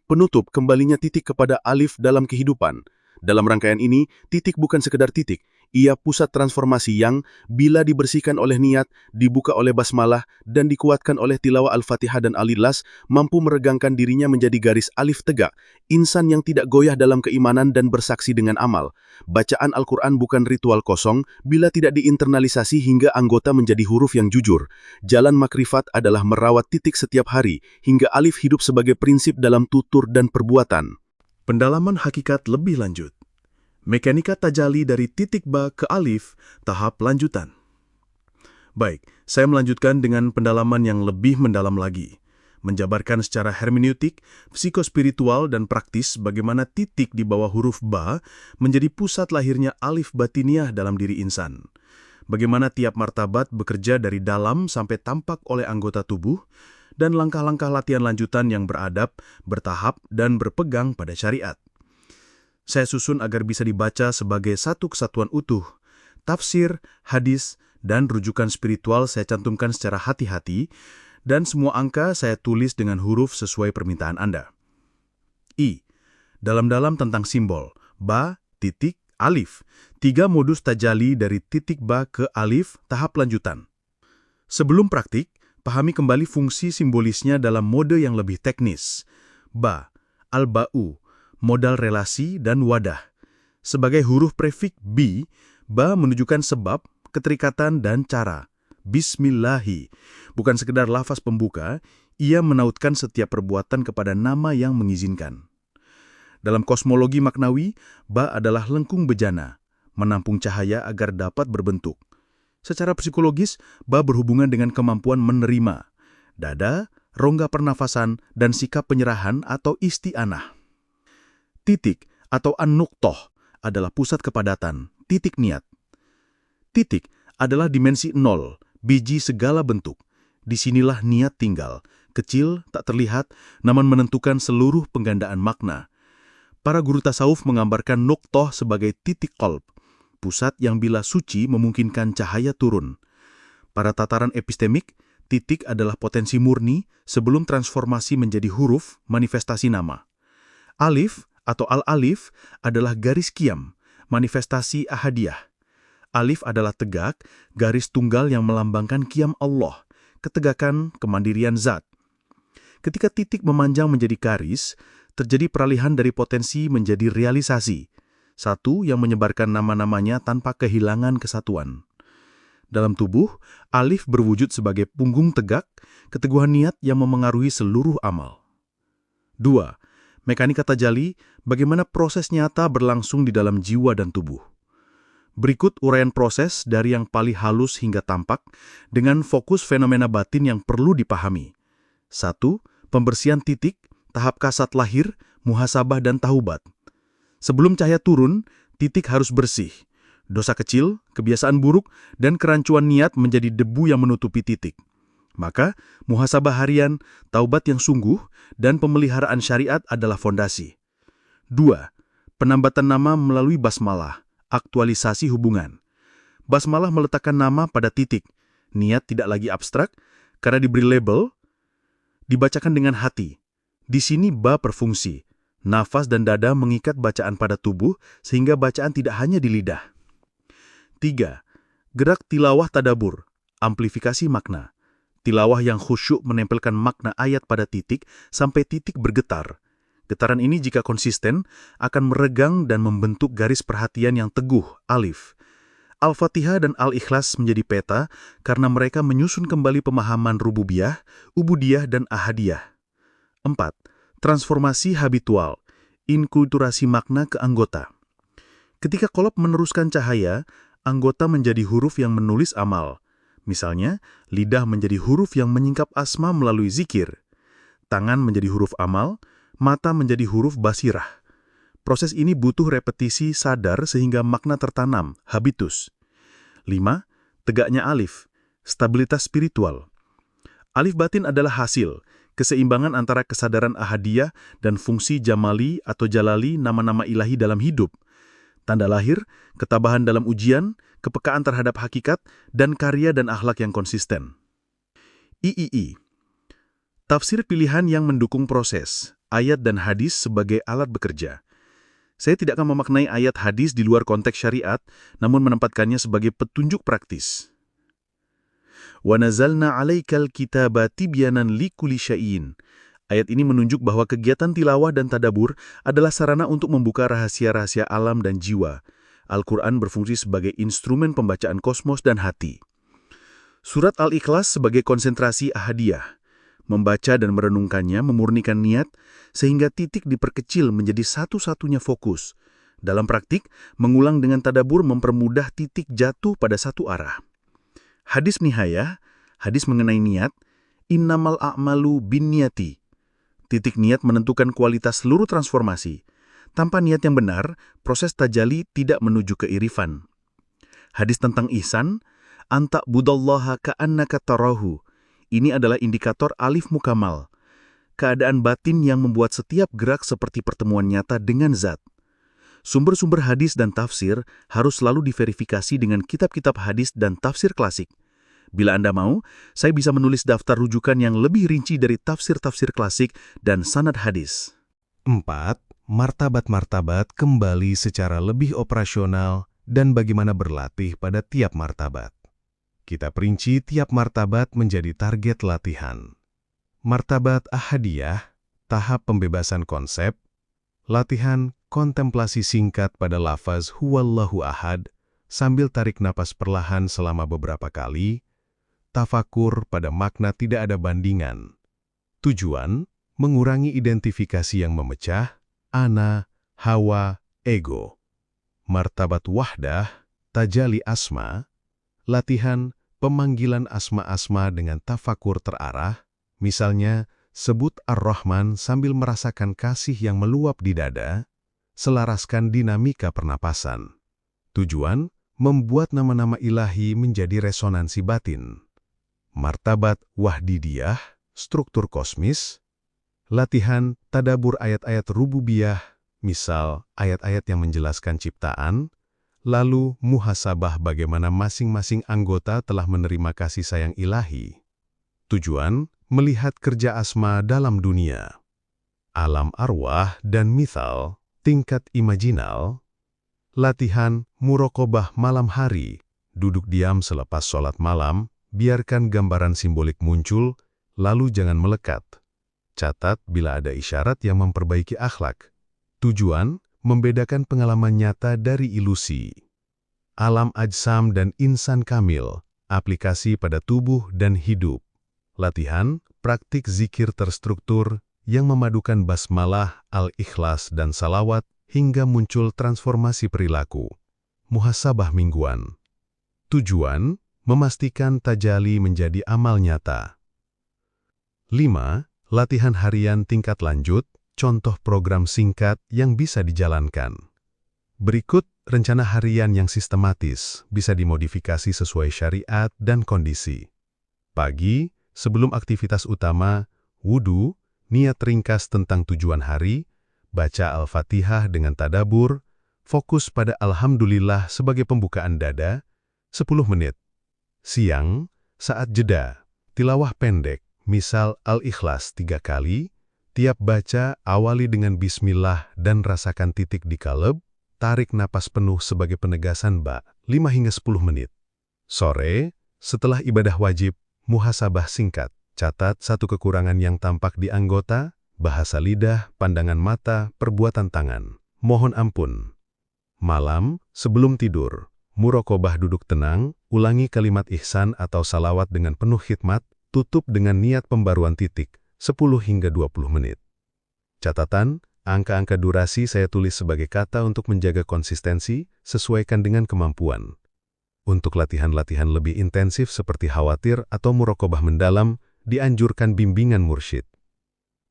Penutup, kembalinya titik kepada alif dalam kehidupan. Dalam rangkaian ini, titik bukan sekedar titik. Ia pusat transformasi yang, bila dibersihkan oleh niat, dibuka oleh basmalah, dan dikuatkan oleh tilawah Al-Fatihah dan Al-Ikhlas, mampu meregangkan dirinya menjadi garis alif tegak, insan yang tidak goyah dalam keimanan dan bersaksi dengan amal. Bacaan Al-Quran bukan ritual kosong, bila tidak diinternalisasi hingga anggota menjadi huruf yang jujur. Jalan makrifat adalah merawat titik setiap hari, hingga alif hidup sebagai prinsip dalam tutur dan perbuatan. Pendalaman hakikat lebih lanjut. Mekanika tajali dari titik ba ke alif, tahap lanjutan. Baik, saya melanjutkan dengan pendalaman yang lebih mendalam lagi. Menjabarkan secara hermeneutik, psikospiritual dan praktis bagaimana titik di bawah huruf ba menjadi pusat lahirnya alif batiniah dalam diri insan. Bagaimana tiap martabat bekerja dari dalam sampai tampak oleh anggota tubuh, dan langkah-langkah latihan lanjutan yang beradab, bertahap, dan berpegang pada syariat. Saya susun agar bisa dibaca sebagai satu kesatuan utuh. Tafsir, hadis, dan rujukan spiritual saya cantumkan secara hati-hati, dan semua angka saya tulis dengan huruf sesuai permintaan Anda. I. Dalam-dalam tentang simbol, ba, titik, alif. 3 modus tajali dari titik ba ke alif, tahap lanjutan. Sebelum praktik, pahami kembali fungsi simbolisnya dalam mode yang lebih teknis. Ba, al-ba'u, modal relasi dan wadah. Sebagai huruf prefik bi, ba menunjukkan sebab, keterikatan, dan cara. Bismillahi, bukan sekedar lafaz pembuka, ia menautkan setiap perbuatan kepada nama yang mengizinkan. Dalam kosmologi maknawi, ba adalah lengkung bejana, menampung cahaya agar dapat berbentuk. Secara psikologis, ba berhubungan dengan kemampuan menerima, dada, rongga pernafasan, dan sikap penyerahan atau isti'anah. Titik atau an-nuqtoh adalah pusat kepadatan, titik niat. Titik adalah dimensi 0, biji segala bentuk. Disinilah niat tinggal, kecil, tak terlihat, namun menentukan seluruh penggandaan makna. Para guru tasawuf menggambarkan nuqtoh sebagai titik qalb, pusat yang bila suci memungkinkan cahaya turun. Pada tataran epistemik, titik adalah potensi murni sebelum transformasi menjadi huruf, manifestasi nama. Alif atau al-alif adalah garis qiyam, manifestasi ahadiyah. Alif adalah tegak, garis tunggal yang melambangkan qiyam Allah, ketegakan, kemandirian zat. Ketika titik memanjang menjadi garis, terjadi peralihan dari potensi menjadi realisasi, satu yang menyebarkan nama-namanya tanpa kehilangan kesatuan. Dalam tubuh, alif berwujud sebagai punggung tegak, keteguhan niat yang memengaruhi seluruh amal. 2. Mekanika tajali, bagaimana proses nyata berlangsung di dalam jiwa dan tubuh. Berikut uraian proses dari yang paling halus hingga tampak, dengan fokus fenomena batin yang perlu dipahami. 1. Pembersihan titik, tahap kasat lahir, muhasabah dan taubat. Sebelum cahaya turun, titik harus bersih. Dosa kecil, kebiasaan buruk, dan kerancuan niat menjadi debu yang menutupi titik. Maka, muhasabah harian, taubat yang sungguh, dan pemeliharaan syariat adalah fondasi. 2. Penambatan nama melalui basmalah, aktualisasi hubungan. Basmalah meletakkan nama pada titik. Niat tidak lagi abstrak, karena diberi label, dibacakan dengan hati. Di sini ba berfungsi. Nafas dan dada mengikat bacaan pada tubuh, sehingga bacaan tidak hanya di lidah. 3. Gerak tilawah tadabur, amplifikasi makna. Tilawah yang khusyuk menempelkan makna ayat pada titik sampai titik bergetar. Getaran ini jika konsisten akan meregang dan membentuk garis perhatian yang teguh, alif. Al-Fatihah dan Al-Ikhlas menjadi peta karena mereka menyusun kembali pemahaman rububiyah, ubudiyah, dan ahadiyah. 4. Transformasi habitual, inkulturasi makna ke anggota. Ketika kolop meneruskan cahaya, anggota menjadi huruf yang menulis amal. Misalnya, lidah menjadi huruf yang menyingkap asma melalui zikir. Tangan menjadi huruf amal, mata menjadi huruf basirah. Proses ini butuh repetisi sadar sehingga makna tertanam, habitus. 5. Tegaknya alif, stabilitas spiritual. Alif batin adalah hasil, keseimbangan antara kesadaran ahadiyah dan fungsi jamali atau jalali nama-nama ilahi dalam hidup. Tanda lahir, ketabahan dalam ujian, kepekaan terhadap hakikat, dan karya dan akhlak yang konsisten. III. Tafsir pilihan yang mendukung proses, ayat dan hadis sebagai alat bekerja. Saya tidak akan memaknai ayat hadis di luar konteks syariat, namun menempatkannya sebagai petunjuk praktis. Wa nazalna 'alaikal kitaba tibyanan likulli syai'in. Ayat ini menunjuk bahwa kegiatan tilawah dan tadabur adalah sarana untuk membuka rahasia-rahasia alam dan jiwa. Al-Quran berfungsi sebagai instrumen pembacaan kosmos dan hati. Surat Al-Ikhlas sebagai konsentrasi ahadiyah. Membaca dan merenungkannya memurnikan niat, sehingga titik diperkecil menjadi satu-satunya fokus. Dalam praktik, mengulang dengan tadabur mempermudah titik jatuh pada satu arah. Hadis nihayah, hadis mengenai niat, innamal a'malu binniyati. Titik niat menentukan kualitas seluruh transformasi. Tanpa niat yang benar, proses tajali tidak menuju keirifan. Hadis tentang ihsan, anta budallaha ka'annaka tarahu. Ini adalah indikator alif mukamal, keadaan batin yang membuat setiap gerak seperti pertemuan nyata dengan zat. Sumber-sumber hadis dan tafsir harus selalu diverifikasi dengan kitab-kitab hadis dan tafsir klasik. Bila Anda mau, saya bisa menulis daftar rujukan yang lebih rinci dari tafsir-tafsir klasik dan sanad hadis. 4. Martabat-martabat kembali secara lebih operasional dan bagaimana berlatih pada tiap martabat. Kita perinci tiap martabat menjadi target latihan. Martabat ahadiyah, tahap pembebasan konsep, latihan kontemplasi singkat pada lafaz huwallahu ahad sambil tarik napas perlahan selama beberapa kali, tafakur pada makna tidak ada bandingan. Tujuan, mengurangi identifikasi yang memecah, ana, hawa, ego. Martabat wahdah, tajali asma, latihan pemanggilan asma-asma dengan tafakur terarah, misalnya sebut Ar-Rahman sambil merasakan kasih yang meluap di dada, selaraskan dinamika pernapasan. Tujuan, membuat nama-nama ilahi menjadi resonansi batin. Martabat wahdidiyah, struktur kosmis, latihan tadabur ayat-ayat rububiyah, misal ayat-ayat yang menjelaskan ciptaan, lalu muhasabah bagaimana masing-masing anggota telah menerima kasih sayang ilahi. Tujuan, melihat kerja asma dalam dunia. Alam arwah dan mithal, tingkat imajinal. Latihan muraqabah malam hari, duduk diam selepas sholat malam, biarkan gambaran simbolik muncul, lalu jangan melekat. Catat bila ada isyarat yang memperbaiki akhlak. Tujuan, membedakan pengalaman nyata dari ilusi. Alam ajsam dan insan kamil, aplikasi pada tubuh dan hidup. Latihan, praktik zikir terstruktur yang memadukan basmalah, al-ikhlas, dan salawat hingga muncul transformasi perilaku. Muhasabah mingguan. Tujuan, memastikan tajali menjadi amal nyata. 5. Latihan harian tingkat lanjut, contoh program singkat yang bisa dijalankan. Berikut rencana harian yang sistematis, bisa dimodifikasi sesuai syariat dan kondisi. Pagi, sebelum aktivitas utama, wudu, niat ringkas tentang tujuan hari, baca Al-Fatihah dengan tadabur, fokus pada Alhamdulillah sebagai pembukaan dada, 10 menit. Siang, saat jeda, tilawah pendek, misal Al-Ikhlas 3 kali, tiap baca awali dengan Bismillah dan rasakan titik di qalb, tarik napas penuh sebagai penegasan ba, 5 hingga 10 menit. Sore, setelah ibadah wajib, muhasabah singkat, catat satu kekurangan yang tampak di anggota, bahasa lidah, pandangan mata, perbuatan tangan. Mohon ampun. Malam, sebelum tidur, muraqabah duduk tenang, ulangi kalimat ihsan atau salawat dengan penuh khidmat, tutup dengan niat pembaruan titik, 10 hingga 20 menit. Catatan, angka-angka durasi saya tulis sebagai kata untuk menjaga konsistensi, sesuaikan dengan kemampuan. Untuk latihan-latihan lebih intensif seperti khawatir atau muraqabah mendalam, dianjurkan bimbingan mursyid.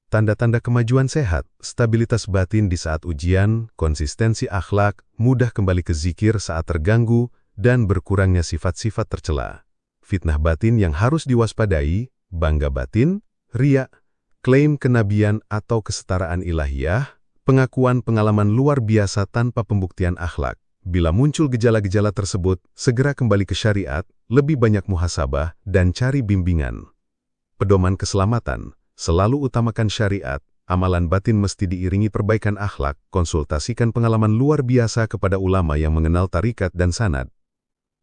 Tanda-tanda kemajuan sehat, stabilitas batin di saat ujian, konsistensi akhlak, mudah kembali ke zikir saat terganggu, dan berkurangnya sifat-sifat tercela. Fitnah batin yang harus diwaspadai, bangga batin, riya, klaim kenabian atau kesetaraan ilahiyah, pengakuan pengalaman luar biasa tanpa pembuktian akhlak. Bila muncul gejala-gejala tersebut, segera kembali ke syariat, lebih banyak muhasabah, dan cari bimbingan. Pedoman keselamatan. Selalu utamakan syariat, amalan batin mesti diiringi perbaikan akhlak, konsultasikan pengalaman luar biasa kepada ulama yang mengenal tarikat dan sanad.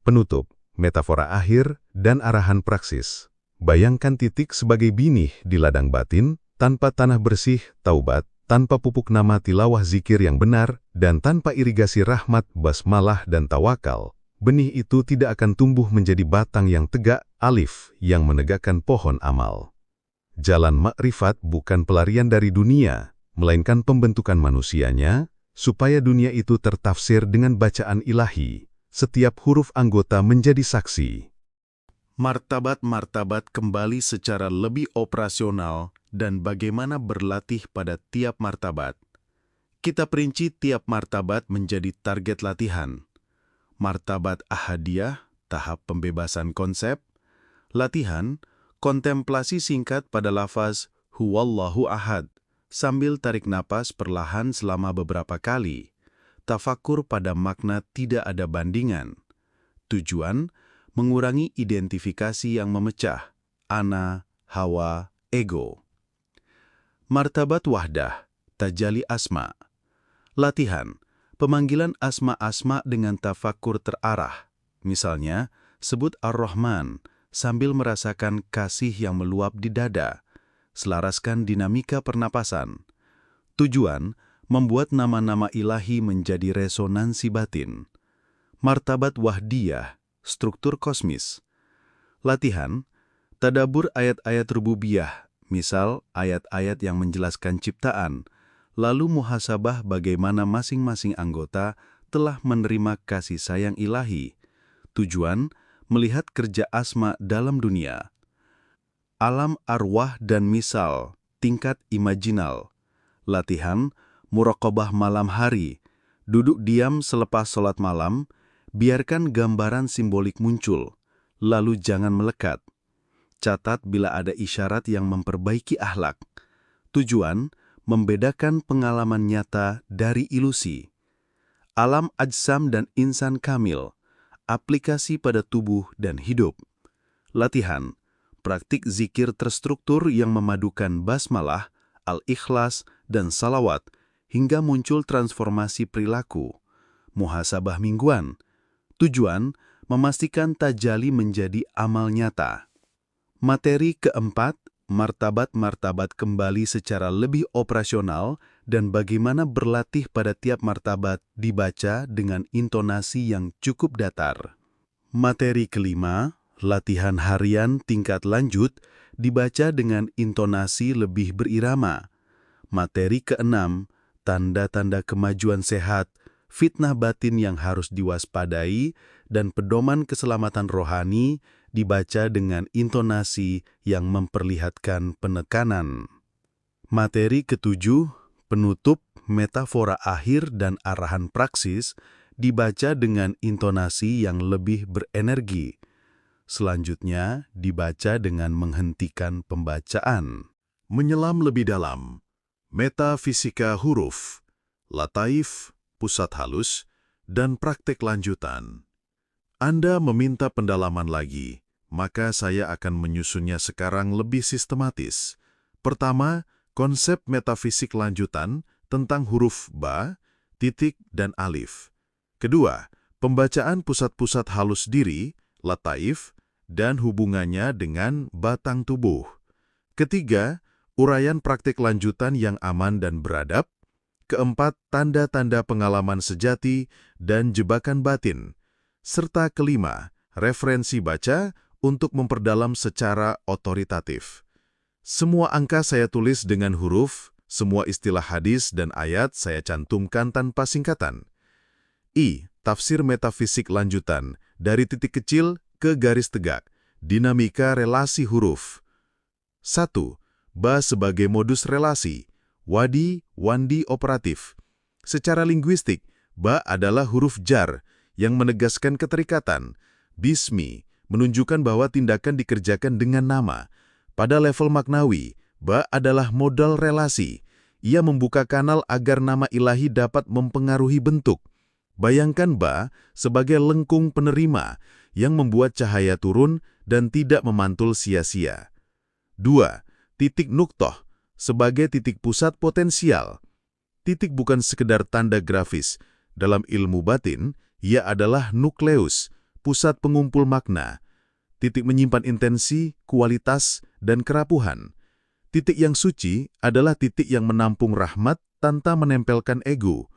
Penutup, metafora akhir, dan arahan praksis. Bayangkan titik sebagai binih di ladang batin, tanpa tanah bersih, taubat, tanpa pupuk nama tilawah zikir yang benar, dan tanpa irigasi rahmat, basmalah, dan tawakal. Benih itu tidak akan tumbuh menjadi batang yang tegak, alif, yang menegakkan pohon amal. Jalan makrifat bukan pelarian dari dunia, melainkan pembentukan manusianya, supaya dunia itu tertafsir dengan bacaan ilahi. Setiap huruf anggota menjadi saksi. Martabat-martabat kembali secara lebih operasional dan bagaimana berlatih pada tiap martabat. Kita perinci tiap martabat menjadi target latihan. Martabat ahadiyah, tahap pembebasan konsep. Latihan, kontemplasi singkat pada lafaz Huwallahu Ahad, sambil tarik napas perlahan selama beberapa kali. Tafakur pada makna tidak ada bandingan. Tujuan, mengurangi identifikasi yang memecah, ana, hawa, ego. Martabat wahdah, tajalli asma. Latihan, pemanggilan asma-asma dengan tafakur terarah. Misalnya, sebut Ar-Rahman, sambil merasakan kasih yang meluap di dada. Selaraskan dinamika pernapasan. Tujuan, membuat nama-nama ilahi menjadi resonansi batin. Martabat wahdiyah, struktur kosmis. Latihan, tadabur ayat-ayat rububiyah, misal ayat-ayat yang menjelaskan ciptaan, lalu muhasabah bagaimana masing-masing anggota telah menerima kasih sayang ilahi. Tujuan, melihat kerja asma dalam dunia. Alam arwah dan misal, tingkat imajinal. Latihan, muraqabah malam hari. Duduk diam selepas sholat malam, biarkan gambaran simbolik muncul, lalu jangan melekat. Catat bila ada isyarat yang memperbaiki akhlak. Tujuan, membedakan pengalaman nyata dari ilusi. Alam ajsam dan insan kamil. Aplikasi pada tubuh dan hidup. Latihan, praktik zikir terstruktur yang memadukan basmalah, al-ikhlas, dan salawat, hingga muncul transformasi perilaku. Muhasabah mingguan. Tujuan, memastikan tajalli menjadi amal nyata. Materi keempat, martabat-martabat kembali secara lebih operasional dan bagaimana berlatih pada tiap martabat dibaca dengan intonasi yang cukup datar. Materi kelima, latihan harian tingkat lanjut dibaca dengan intonasi lebih berirama. Materi keenam, tanda-tanda kemajuan sehat, fitnah batin yang harus diwaspadai, dan pedoman keselamatan rohani dibaca dengan intonasi yang memperlihatkan penekanan. Materi ketujuh, penutup, metafora akhir dan arahan praksis dibaca dengan intonasi yang lebih berenergi. Selanjutnya dibaca dengan menghentikan pembacaan. Menyelam lebih dalam. Metafisika huruf, lataif, pusat halus, dan praktek lanjutan. Anda meminta pendalaman lagi, maka saya akan menyusunnya sekarang lebih sistematis. Pertama, konsep metafisik lanjutan tentang huruf ba, titik, dan alif. Kedua, pembacaan pusat-pusat halus diri, lataif, dan hubungannya dengan batang tubuh. Ketiga, uraian praktik lanjutan yang aman dan beradab. Keempat, tanda-tanda pengalaman sejati dan jebakan batin. Serta kelima, referensi baca untuk memperdalam secara otoritatif. Semua angka saya tulis dengan huruf, semua istilah hadis dan ayat saya cantumkan tanpa singkatan. Tafsir metafisik lanjutan, dari titik kecil ke garis tegak, dinamika relasi huruf. 1. Ba sebagai modus relasi, wandi operatif. Secara linguistik, ba adalah huruf jar yang menegaskan keterikatan. Bismi menunjukkan bahwa tindakan dikerjakan dengan nama. Pada level maknawi, ba adalah modal relasi. Ia membuka kanal agar nama ilahi dapat mempengaruhi bentuk. Bayangkan ba sebagai lengkung penerima yang membuat cahaya turun dan tidak memantul sia-sia. 2. Titik nuktoh sebagai titik pusat potensial. Titik bukan sekedar tanda grafis. Dalam ilmu batin, ia adalah nukleus, pusat pengumpul makna. Titik menyimpan intensi, kualitas, dan kerapuhan. Titik yang suci adalah titik yang menampung rahmat tanpa menempelkan ego.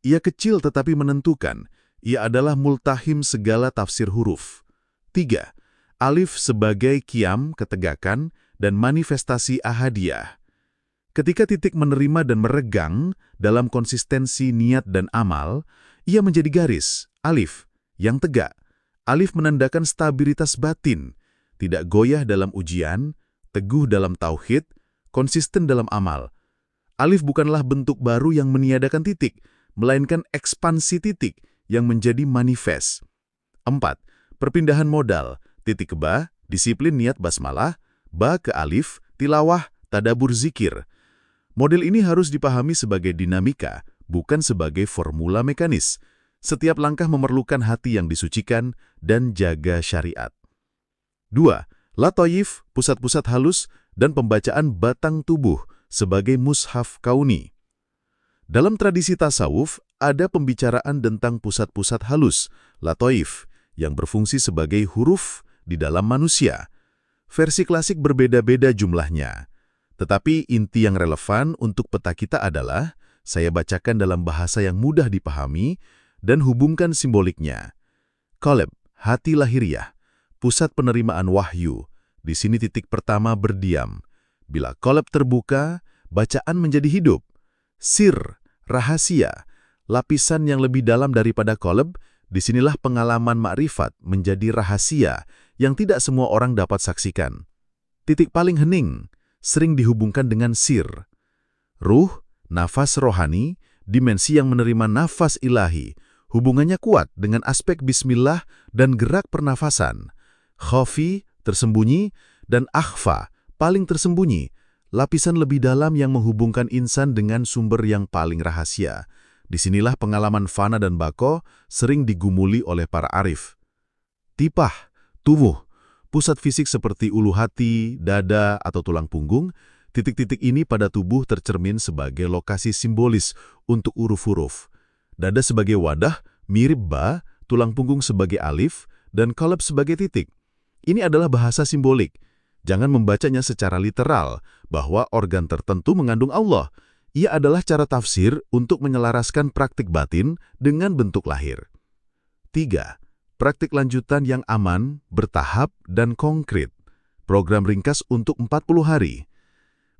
Ia kecil tetapi menentukan. Ia adalah multahim segala tafsir huruf. 3. Alif sebagai qiyam, ketegakan, dan manifestasi ahadiyah. Ketika titik menerima dan meregang dalam konsistensi niat dan amal, ia menjadi garis, alif, yang tegak. Alif menandakan stabilitas batin, tidak goyah dalam ujian, teguh dalam tauhid, konsisten dalam amal. Alif bukanlah bentuk baru yang meniadakan titik, melainkan ekspansi titik yang menjadi manifest. 4. Perpindahan modal, titik ke ba, disiplin niat basmalah, ba ke alif, tilawah, tadabur zikir. Model ini harus dipahami sebagai dinamika, bukan sebagai formula mekanis. Setiap langkah memerlukan hati yang disucikan dan jaga syariat. 2. Latoyif, pusat-pusat halus, dan pembacaan batang tubuh sebagai mushaf kauni. Dalam tradisi tasawuf, ada pembicaraan tentang pusat-pusat halus, latoif, yang berfungsi sebagai huruf di dalam manusia. Versi klasik berbeda-beda jumlahnya. Tetapi inti yang relevan untuk peta kita adalah, saya bacakan dalam bahasa yang mudah dipahami dan hubungkan simboliknya. Qalb, hati lahiriah, pusat penerimaan wahyu. Di sini titik pertama berdiam. Bila qalb terbuka, bacaan menjadi hidup. Sir, rahasia, lapisan yang lebih dalam daripada qalb, disinilah pengalaman makrifat menjadi rahasia yang tidak semua orang dapat saksikan. Titik paling hening, sering dihubungkan dengan sir. Ruh, nafas rohani, dimensi yang menerima nafas ilahi, hubungannya kuat dengan aspek bismillah dan gerak pernafasan. Khafi, tersembunyi, dan akhfa, paling tersembunyi, lapisan lebih dalam yang menghubungkan insan dengan sumber yang paling rahasia. Disinilah pengalaman fana dan bako sering digumuli oleh para arif. Tipah, tubuh, pusat fisik seperti ulu hati, dada, atau tulang punggung, titik-titik ini pada tubuh tercermin sebagai lokasi simbolis untuk huruf-huruf. Dada sebagai wadah, mirip ba, tulang punggung sebagai alif, dan qalb sebagai titik. Ini adalah bahasa simbolik. Jangan membacanya secara literal, bahwa organ tertentu mengandung Allah. Ia adalah cara tafsir untuk menyelaraskan praktik batin dengan bentuk lahir. 3. Praktik lanjutan yang aman, bertahap, dan konkret. Program ringkas untuk 40 hari.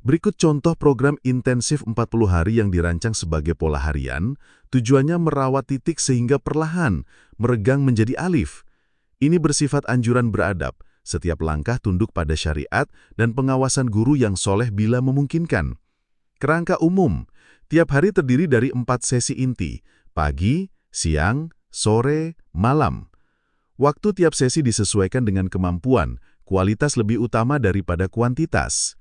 Berikut contoh program intensif 40 hari yang dirancang sebagai pola harian, tujuannya merawat titik sehingga perlahan meregang menjadi alif. Ini bersifat anjuran beradab, setiap langkah tunduk pada syariat dan pengawasan guru yang soleh bila memungkinkan. Kerangka umum, tiap hari terdiri dari 4 sesi inti, pagi, siang, sore, malam. Waktu tiap sesi disesuaikan dengan kemampuan, kualitas lebih utama daripada kuantitas.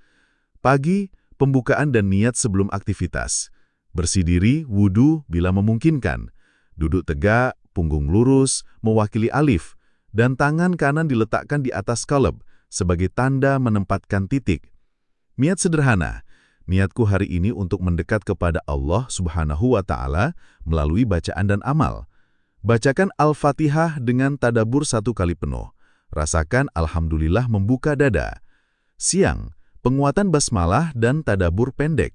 Pagi, pembukaan dan niat sebelum aktivitas. Bersih diri, wudu bila memungkinkan. Duduk tegak, punggung lurus, mewakili alif, dan tangan kanan diletakkan di atas qalb sebagai tanda menempatkan titik. Niat sederhana. Niatku hari ini untuk mendekat kepada Allah Subhanahu wa Ta'ala melalui bacaan dan amal. Bacakan Al-Fatihah dengan tadabbur 1 kali penuh. Rasakan Alhamdulillah membuka dada. Siang, penguatan basmalah dan tadabbur pendek.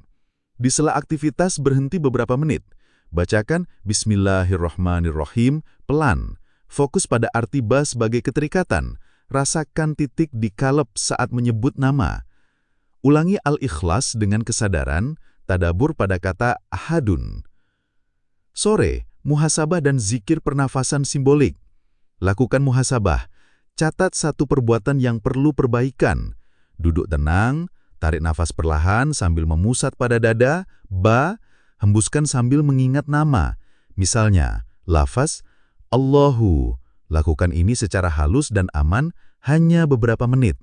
Di sela aktivitas berhenti beberapa menit. Bacakan Bismillahirrahmanirrahim pelan. Fokus pada arti ba sebagai keterikatan. Rasakan titik di qalb saat menyebut nama. Ulangi Al-Ikhlas dengan kesadaran, tadabbur pada kata ahadun. Sore, muhasabah dan zikir pernafasan simbolik. Lakukan muhasabah. Catat 1 perbuatan yang perlu perbaikan. Duduk tenang, tarik nafas perlahan sambil memusat pada dada, ba, hembuskan sambil mengingat nama. Misalnya, lafaz Allahu. Lakukan ini secara halus dan aman hanya beberapa menit.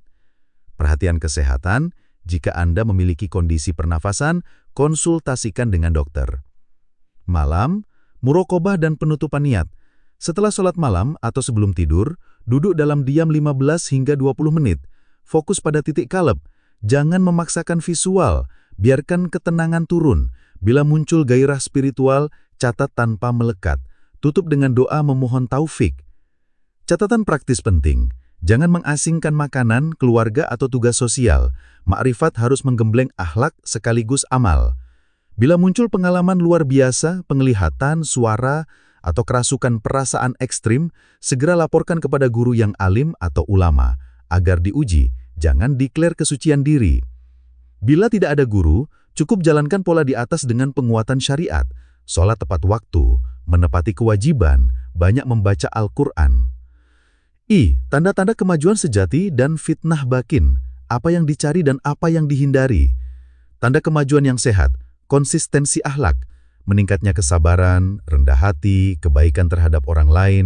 Perhatian kesehatan, jika Anda memiliki kondisi pernafasan, konsultasikan dengan dokter. Malam, muraqabah dan penutupan niat. Setelah sholat malam atau sebelum tidur, duduk dalam diam 15 hingga 20 menit. Fokus pada titik qalb. Jangan memaksakan visual, biarkan ketenangan turun. Bila muncul gairah spiritual, catat tanpa melekat. Tutup dengan doa memohon taufik. Catatan praktis penting. Jangan mengasingkan makanan, keluarga, atau tugas sosial. Ma'rifat harus menggembleng akhlak sekaligus amal. Bila muncul pengalaman luar biasa, penglihatan, suara, atau kerasukan perasaan ekstrim, segera laporkan kepada guru yang alim atau ulama, agar diuji, jangan deklar kesucian diri. Bila tidak ada guru, cukup jalankan pola di atas dengan penguatan syariat, sholat tepat waktu, menepati kewajiban, banyak membaca Al-Quran. Tanda-tanda kemajuan sejati dan fitnah bakin, apa yang dicari dan apa yang dihindari. Tanda kemajuan yang sehat, konsistensi akhlak, meningkatnya kesabaran, rendah hati, kebaikan terhadap orang lain,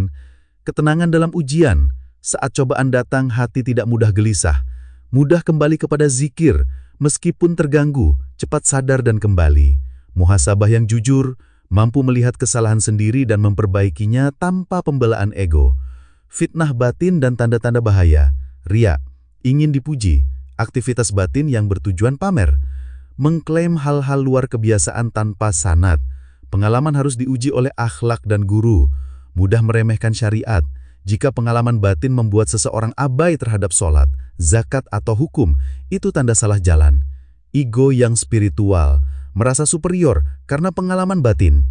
ketenangan dalam ujian. Saat cobaan datang, hati tidak mudah gelisah, mudah kembali kepada zikir, meskipun terganggu, cepat sadar dan kembali. Muhasabah yang jujur, mampu melihat kesalahan sendiri dan memperbaikinya tanpa pembelaan ego. Fitnah batin dan tanda-tanda bahaya, riya, ingin dipuji, aktivitas batin yang bertujuan pamer, mengklaim hal-hal luar kebiasaan tanpa sanad. Pengalaman harus diuji oleh akhlak dan guru, mudah meremehkan syariat. Jika pengalaman batin membuat seseorang abai terhadap sholat, zakat atau hukum, itu tanda salah jalan. Ego yang spiritual, merasa superior karena pengalaman batin.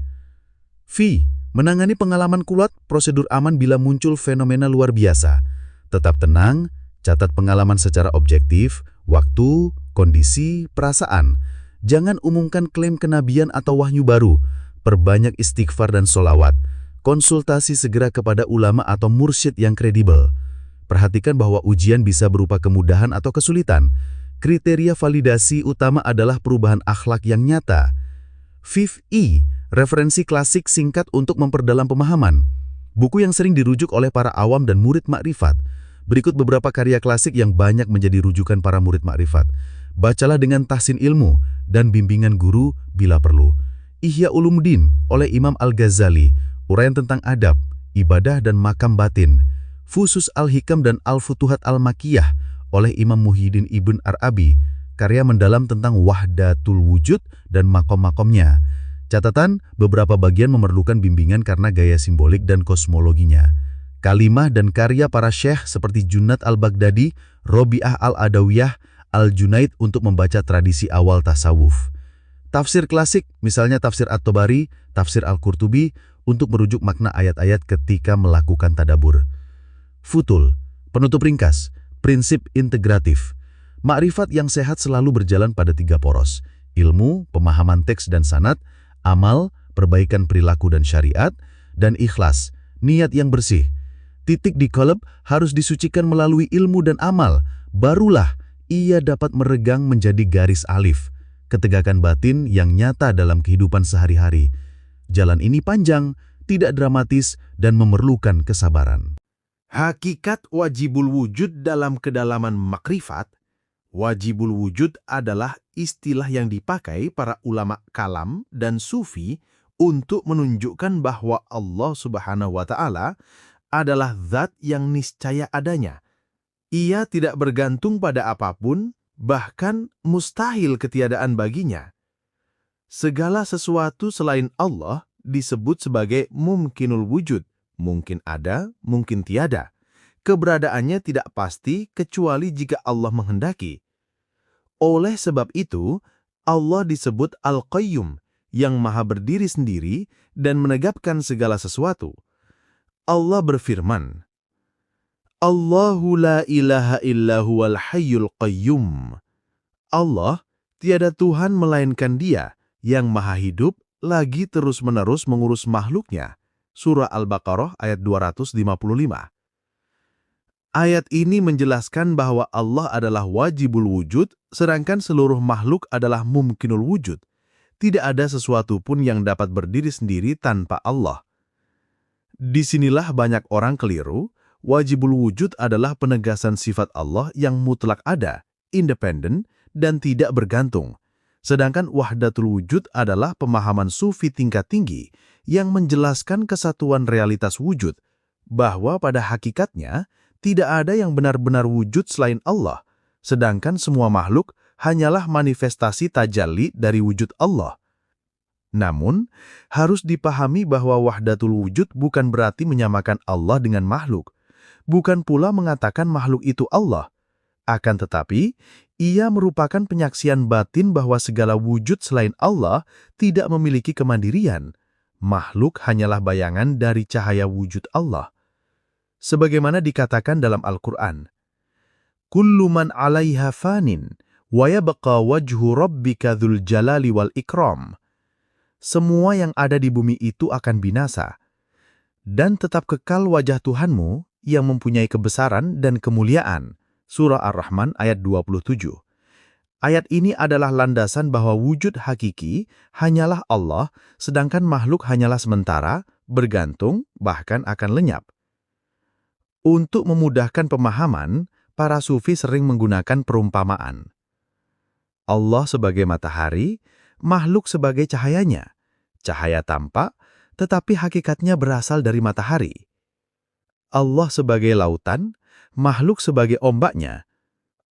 Menangani pengalaman kuat, prosedur aman bila muncul fenomena luar biasa. Tetap tenang, catat pengalaman secara objektif, waktu, kondisi, perasaan. Jangan umumkan klaim kenabian atau wahyu baru. Perbanyak istighfar dan sholawat. Konsultasi segera kepada ulama atau mursyid yang kredibel. Perhatikan bahwa ujian bisa berupa kemudahan atau kesulitan. Kriteria validasi utama adalah perubahan akhlak yang nyata. Referensi klasik singkat untuk memperdalam pemahaman. Buku yang sering dirujuk oleh para awam dan murid makrifat. Berikut beberapa karya klasik yang banyak menjadi rujukan para murid makrifat. Bacalah dengan tahsin ilmu dan bimbingan guru bila perlu. Ihya Ulumuddin oleh Imam Al-Ghazali, uraian tentang adab, ibadah dan makam batin. Fusus Al-Hikam dan Al-Futuhat Al-Makiyah oleh Imam Muhyiddin Ibn Arabi, karya mendalam tentang wahdatul wujud dan makom-makomnya. Catatan, beberapa bagian memerlukan bimbingan karena gaya simbolik dan kosmologinya. Kalimah dan karya para syekh seperti Junnad Al-Baghdadi, Robi'ah Al-Adawiyah, Al-Junaid untuk membaca tradisi awal tasawuf. Tafsir klasik, misalnya tafsir At-Tabari, tafsir Al-Qurtubi, untuk merujuk makna ayat-ayat ketika melakukan tadabbur. Futul, penutup ringkas, prinsip integratif. Makrifat yang sehat selalu berjalan pada 3 poros. Ilmu, pemahaman teks dan sanad, amal, perbaikan perilaku dan syariat, dan ikhlas, niat yang bersih. Titik di qalb harus disucikan melalui ilmu dan amal, barulah ia dapat meregang menjadi garis alif, ketegakan batin yang nyata dalam kehidupan sehari-hari. Jalan ini panjang, tidak dramatis, dan memerlukan kesabaran. Hakikat wajibul wujud dalam kedalaman makrifat Wajibul wujud adalah istilah yang dipakai para ulama kalam dan sufi untuk menunjukkan bahwa Allah Subhanahu wa Ta'ala adalah zat yang niscaya adanya. Ia tidak bergantung pada apapun, bahkan mustahil ketiadaan baginya. Segala sesuatu selain Allah disebut sebagai mumkinul wujud, mungkin ada, mungkin tiada. Keberadaannya tidak pasti kecuali jika Allah menghendaki. Oleh sebab itu, Allah disebut Al-Qayyum, yang maha berdiri sendiri dan menegakkan segala sesuatu. Allah berfirman, Allahu la ilaha illa huwal hayyul qayyum. Allah, tiada Tuhan melainkan Dia, yang maha hidup, lagi terus-menerus mengurus makhluknya. Surah Al-Baqarah ayat 255. Ayat ini menjelaskan bahwa Allah adalah wajibul wujud, sedangkan seluruh makhluk adalah mumkinul wujud. Tidak ada sesuatu pun yang dapat berdiri sendiri tanpa Allah. Disinilah banyak orang keliru. Wajibul wujud adalah penegasan sifat Allah yang mutlak ada, independen, dan tidak bergantung. Sedangkan wahdatul wujud adalah pemahaman sufi tingkat tinggi yang menjelaskan kesatuan realitas wujud, bahwa pada hakikatnya, tidak ada yang benar-benar wujud selain Allah, sedangkan semua makhluk hanyalah manifestasi tajalli dari wujud Allah. Namun, harus dipahami bahwa wahdatul wujud bukan berarti menyamakan Allah dengan makhluk, bukan pula mengatakan makhluk itu Allah. Akan tetapi, ia merupakan penyaksian batin bahwa segala wujud selain Allah tidak memiliki kemandirian. Makhluk hanyalah bayangan dari cahaya wujud Allah. Sebagaimana dikatakan dalam Al-Quran, Kullu man 'alaiha fanin, wa yabqa wajhu rabbika dzul jalali wal ikram. Semua yang ada di bumi itu akan binasa, dan tetap kekal wajah Tuhanmu yang mempunyai kebesaran dan kemuliaan. Surah Ar-Rahman ayat 27. Ayat ini adalah landasan bahwa wujud hakiki hanyalah Allah, sedangkan makhluk hanyalah sementara, bergantung, bahkan akan lenyap. Untuk memudahkan pemahaman, para sufi sering menggunakan perumpamaan. Allah sebagai matahari, makhluk sebagai cahayanya. Cahaya tampak, tetapi hakikatnya berasal dari matahari. Allah sebagai lautan, makhluk sebagai ombaknya.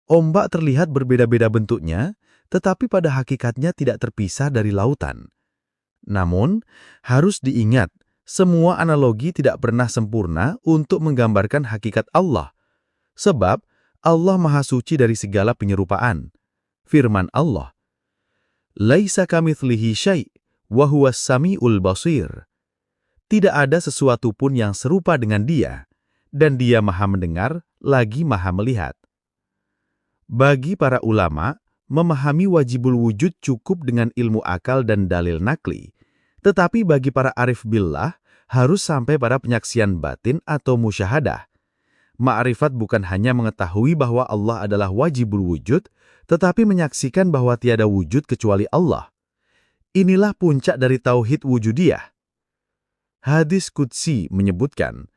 Ombak terlihat berbeda-beda bentuknya, tetapi pada hakikatnya tidak terpisah dari lautan. Namun, harus diingat, semua analogi tidak pernah sempurna untuk menggambarkan hakikat Allah. Sebab, Allah Maha Suci dari segala penyerupaan. Firman Allah, Laisa kamitslihi syai' wa huwas sami'ul basir. Tidak ada sesuatu pun yang serupa dengan Dia, dan Dia Maha mendengar, lagi Maha melihat. Bagi para ulama, memahami wajibul wujud cukup dengan ilmu akal dan dalil nakli. Tetapi bagi para arif billah, harus sampai pada penyaksian batin atau musyahadah. Ma'rifat bukan hanya mengetahui bahwa Allah adalah wajibul wujud, tetapi menyaksikan bahwa tiada wujud kecuali Allah. Inilah puncak dari tauhid wujudiyah. Hadis Qudsi menyebutkan,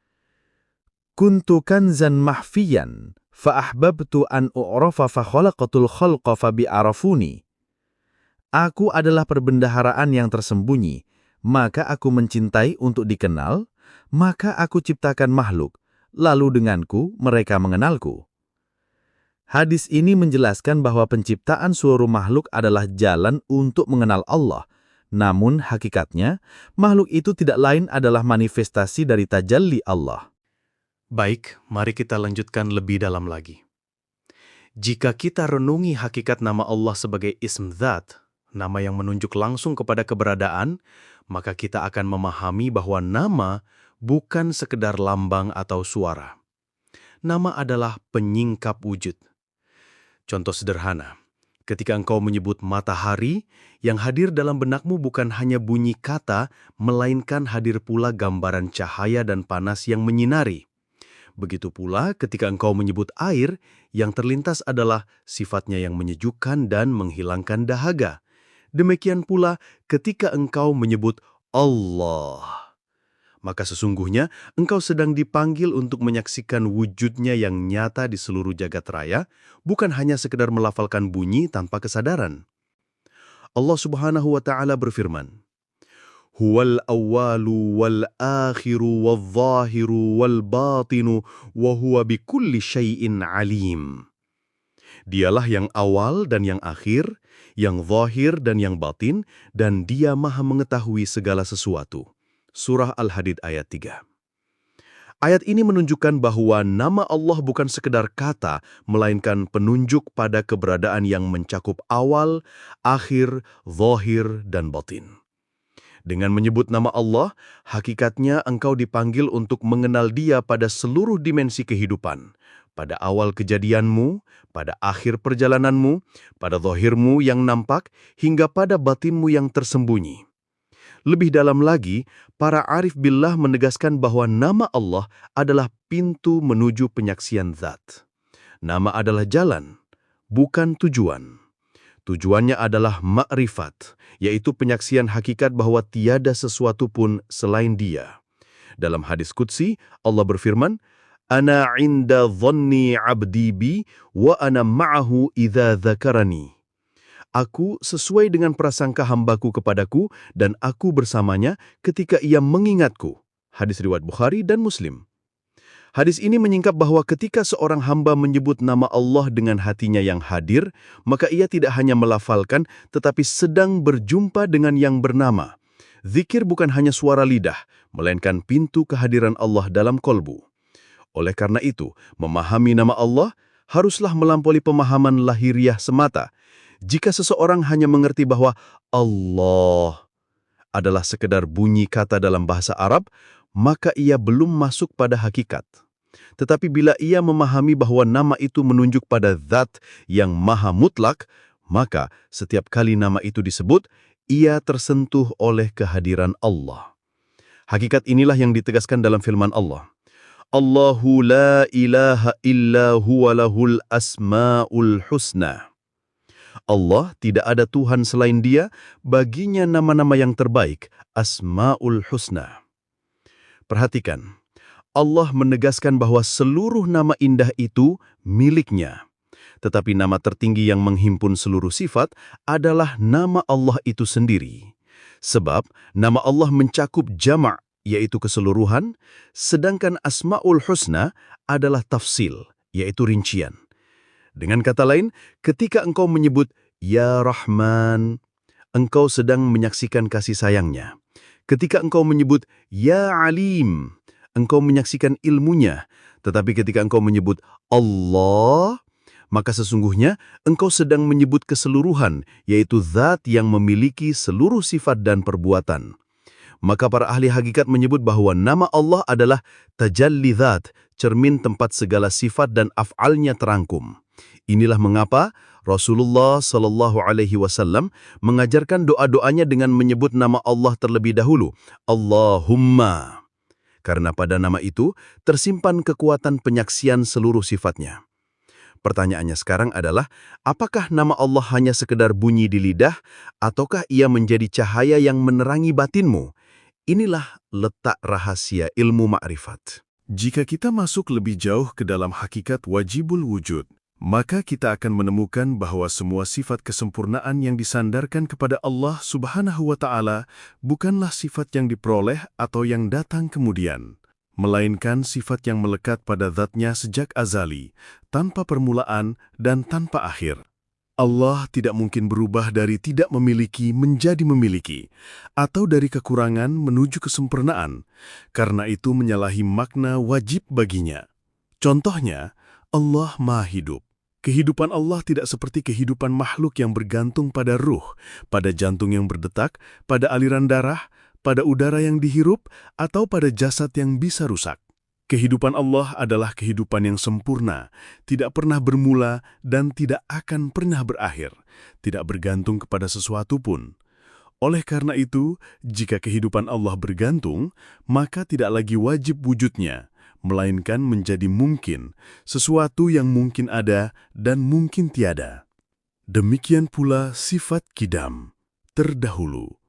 Kuntu kanzan mahfiyan, fa'ahbabtu an u'rafa fa khalaqatul khalqa fa bi'arafuni. Aku adalah perbendaharaan yang tersembunyi, maka aku mencintai untuk dikenal, maka aku ciptakan makhluk, lalu denganku mereka mengenalku. Hadis ini menjelaskan bahwa penciptaan seluruh makhluk adalah jalan untuk mengenal Allah, namun hakikatnya, makhluk itu tidak lain adalah manifestasi dari tajalli Allah. Baik, mari kita lanjutkan lebih dalam lagi. Jika kita renungi hakikat nama Allah sebagai Ism Dzat, nama yang menunjuk langsung kepada keberadaan, maka kita akan memahami bahwa nama bukan sekedar lambang atau suara. Nama adalah penyingkap wujud. Contoh sederhana, ketika engkau menyebut matahari, yang hadir dalam benakmu bukan hanya bunyi kata, melainkan hadir pula gambaran cahaya dan panas yang menyinari. Begitu pula ketika engkau menyebut air, yang terlintas adalah sifatnya yang menyejukkan dan menghilangkan dahaga. Demikian pula ketika engkau menyebut Allah. maka sesungguhnya engkau sedang dipanggil untuk menyaksikan wujudnya yang nyata di seluruh jagat raya, bukan hanya sekedar melafalkan bunyi tanpa kesadaran. Allah Subhanahu wa Ta'ala berfirman, Huwal awwalu wal akhiru wal zahiru wal batinu wa huwa bikulli syai'in alim. Dialah yang awal dan yang akhir, yang zahir dan yang batin, dan Dia Maha mengetahui segala sesuatu. Surah Al-Hadid ayat 3. Ayat ini menunjukkan bahwa nama Allah bukan sekedar kata, melainkan penunjuk pada keberadaan yang mencakup awal, akhir, zahir, dan batin. Dengan menyebut nama Allah, hakikatnya engkau dipanggil untuk mengenal Dia pada seluruh dimensi kehidupan, pada awal kejadianmu, pada akhir perjalananmu, pada zahirmu yang nampak, hingga pada batinmu yang tersembunyi. Lebih dalam lagi, para arif billah menegaskan bahwa nama Allah adalah pintu menuju penyaksian zat. Nama adalah jalan, bukan tujuan. Tujuannya adalah ma'rifat, yaitu penyaksian hakikat bahwa tiada sesuatu pun selain Dia. Dalam hadis qudsi, Allah berfirman, Ana inda dhanni abdi bi wa ana ma'ahu idza dzakarani. Aku sesuai dengan prasangka hambaku kepadaku dan aku bersamanya ketika ia mengingatku. Hadis riwayat Bukhari dan Muslim. Hadis ini menyingkap bahwa ketika seorang hamba menyebut nama Allah dengan hatinya yang hadir, maka ia tidak hanya melafalkan tetapi sedang berjumpa dengan yang bernama. Zikir bukan hanya suara lidah, melainkan pintu kehadiran Allah dalam kolbu. Oleh karena itu, memahami nama Allah haruslah melampaui pemahaman lahiriah semata. Jika seseorang hanya mengerti bahwa Allah adalah sekedar bunyi kata dalam bahasa Arab, maka ia belum masuk pada hakikat. Tetapi bila ia memahami bahwa nama itu menunjuk pada zat yang maha mutlak, maka setiap kali nama itu disebut, ia tersentuh oleh kehadiran Allah. Hakikat inilah yang ditegaskan dalam firman Allah. Allahu la ilaha illa huwa lahul asma'ul husna. Allah tidak ada Tuhan selain Dia, baginya nama-nama yang terbaik, Asma'ul Husna. Perhatikan, Allah menegaskan bahwa seluruh nama indah itu miliknya. Tetapi nama tertinggi yang menghimpun seluruh sifat adalah nama Allah itu sendiri. Sebab nama Allah mencakup jama', yaitu keseluruhan, sedangkan Asma'ul Husna adalah tafsil, yaitu rincian. Dengan kata lain, ketika engkau menyebut Ya Rahman, engkau sedang menyaksikan kasih sayangnya. Ketika engkau menyebut Ya Alim, engkau menyaksikan ilmunya. Tetapi ketika engkau menyebut Allah, maka sesungguhnya engkau sedang menyebut keseluruhan, yaitu zat yang memiliki seluruh sifat dan perbuatan. Maka para ahli hakikat menyebut bahwa nama Allah adalah tajalli zat, cermin tempat segala sifat dan af'alnya terangkum. Inilah mengapa Rasulullah SAW mengajarkan doa-doanya dengan menyebut nama Allah terlebih dahulu, Allahumma. Karena pada nama itu tersimpan kekuatan penyaksian seluruh sifatnya. Pertanyaannya sekarang adalah, apakah nama Allah hanya sekedar bunyi di lidah, ataukah ia menjadi cahaya yang menerangi batinmu? Inilah letak rahasia ilmu ma'rifat. Jika kita masuk lebih jauh ke dalam hakikat wajibul wujud, maka kita akan menemukan bahwa semua sifat kesempurnaan yang disandarkan kepada Allah Subhanahu wa Ta'ala bukanlah sifat yang diperoleh atau yang datang kemudian, melainkan sifat yang melekat pada zatnya sejak azali, tanpa permulaan dan tanpa akhir. Allah tidak mungkin berubah dari tidak memiliki menjadi memiliki, atau dari kekurangan menuju kesempurnaan, karena itu menyalahi makna wajib baginya. Contohnya, Allah Maha Hidup. Kehidupan Allah tidak seperti kehidupan makhluk yang bergantung pada ruh, pada jantung yang berdetak, pada aliran darah, pada udara yang dihirup, atau pada jasad yang bisa rusak. Kehidupan Allah adalah kehidupan yang sempurna, tidak pernah bermula dan tidak akan pernah berakhir, tidak bergantung kepada sesuatu pun. Oleh karena itu, jika kehidupan Allah bergantung, maka tidak lagi wajib wujudnya, melainkan menjadi mungkin, sesuatu yang mungkin ada dan mungkin tiada. Demikian pula sifat qidam, terdahulu.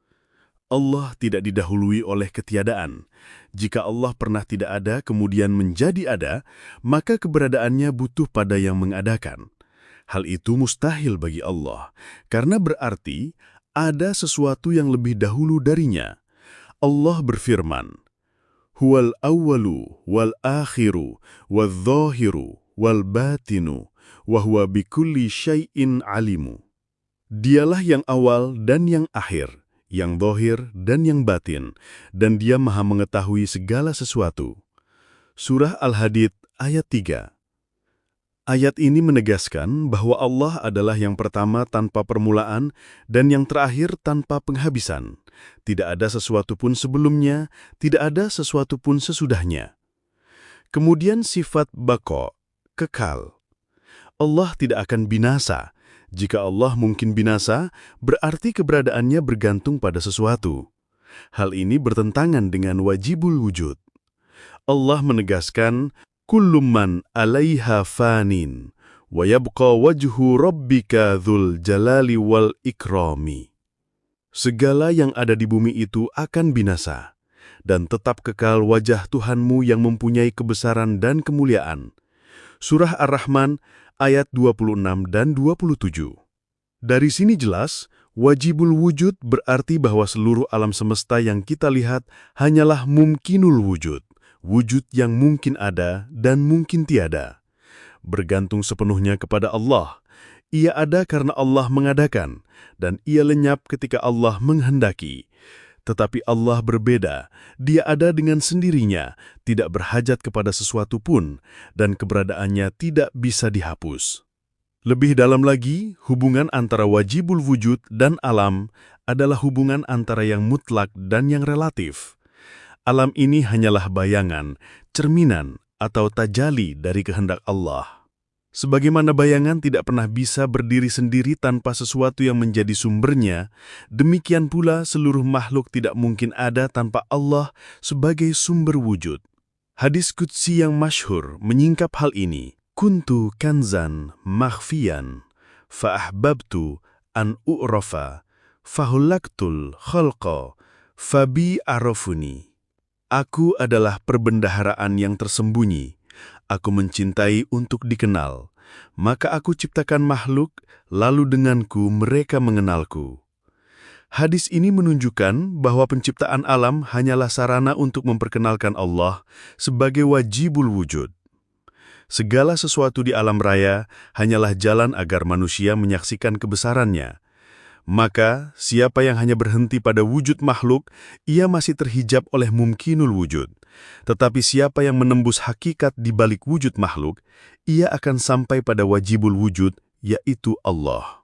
Allah tidak didahului oleh ketiadaan. Jika Allah pernah tidak ada kemudian menjadi ada, maka keberadaannya butuh pada yang mengadakan. Hal itu mustahil bagi Allah, karena berarti ada sesuatu yang lebih dahulu darinya. Allah berfirman, Huwal awwalu wal akhiru wal zahiru wal batinu wa huwa bikulli syai'in alimu. Dialah yang awal dan yang akhir, yang zahir dan yang batin, dan Dia Maha mengetahui segala sesuatu. Surah Al-Hadid ayat 3. Ayat ini menegaskan bahwa Allah adalah yang pertama tanpa permulaan dan yang terakhir tanpa penghabisan. Tidak ada sesuatu pun sebelumnya, tidak ada sesuatu pun sesudahnya. Kemudian sifat baqa, kekal. Allah tidak akan binasa. Jika Allah mungkin binasa, berarti keberadaannya bergantung pada sesuatu. Hal ini bertentangan dengan wajibul wujud. Allah menegaskan, Kullu man 'alaiha fanin, wa yabqa wajhu rabbika dzul jalali wal ikrami. Segala yang ada di bumi itu akan binasa, dan tetap kekal wajah Tuhanmu yang mempunyai kebesaran dan kemuliaan. Surah Ar-Rahman ayat 26 dan 27. Dari sini jelas, wajibul wujud berarti bahwa seluruh alam semesta yang kita lihat hanyalah mumkinul wujud, wujud yang mungkin ada dan mungkin tiada. Bergantung sepenuhnya kepada Allah. Ia ada karena Allah mengadakan, dan ia lenyap ketika Allah menghendaki. Tetapi Allah berbeda, Dia ada dengan sendirinya, tidak berhajat kepada sesuatu pun, dan keberadaannya tidak bisa dihapus. Lebih dalam lagi, hubungan antara wajibul wujud dan alam adalah hubungan antara yang mutlak dan yang relatif. Alam ini hanyalah bayangan, cerminan, atau tajali dari kehendak Allah. Sebagaimana bayangan tidak pernah bisa berdiri sendiri tanpa sesuatu yang menjadi sumbernya, demikian pula seluruh makhluk tidak mungkin ada tanpa Allah sebagai sumber wujud. Hadis qudsi yang masyhur menyingkap hal ini. Kuntu kanzan makhfiyan, fa'ahbabtu an u'rafa, fahullaktul khalqa, fabi arafuni. Aku adalah perbendaharaan yang tersembunyi. Aku mencintai untuk dikenal, maka aku ciptakan makhluk, lalu denganku mereka mengenalku. Hadis ini menunjukkan bahwa penciptaan alam hanyalah sarana untuk memperkenalkan Allah sebagai wajibul wujud. Segala sesuatu di alam raya hanyalah jalan agar manusia menyaksikan kebesarannya. Maka, siapa yang hanya berhenti pada wujud makhluk, ia masih terhijab oleh mumkinul wujud. Tetapi siapa yang menembus hakikat di balik wujud makhluk, ia akan sampai pada wajibul wujud, yaitu Allah.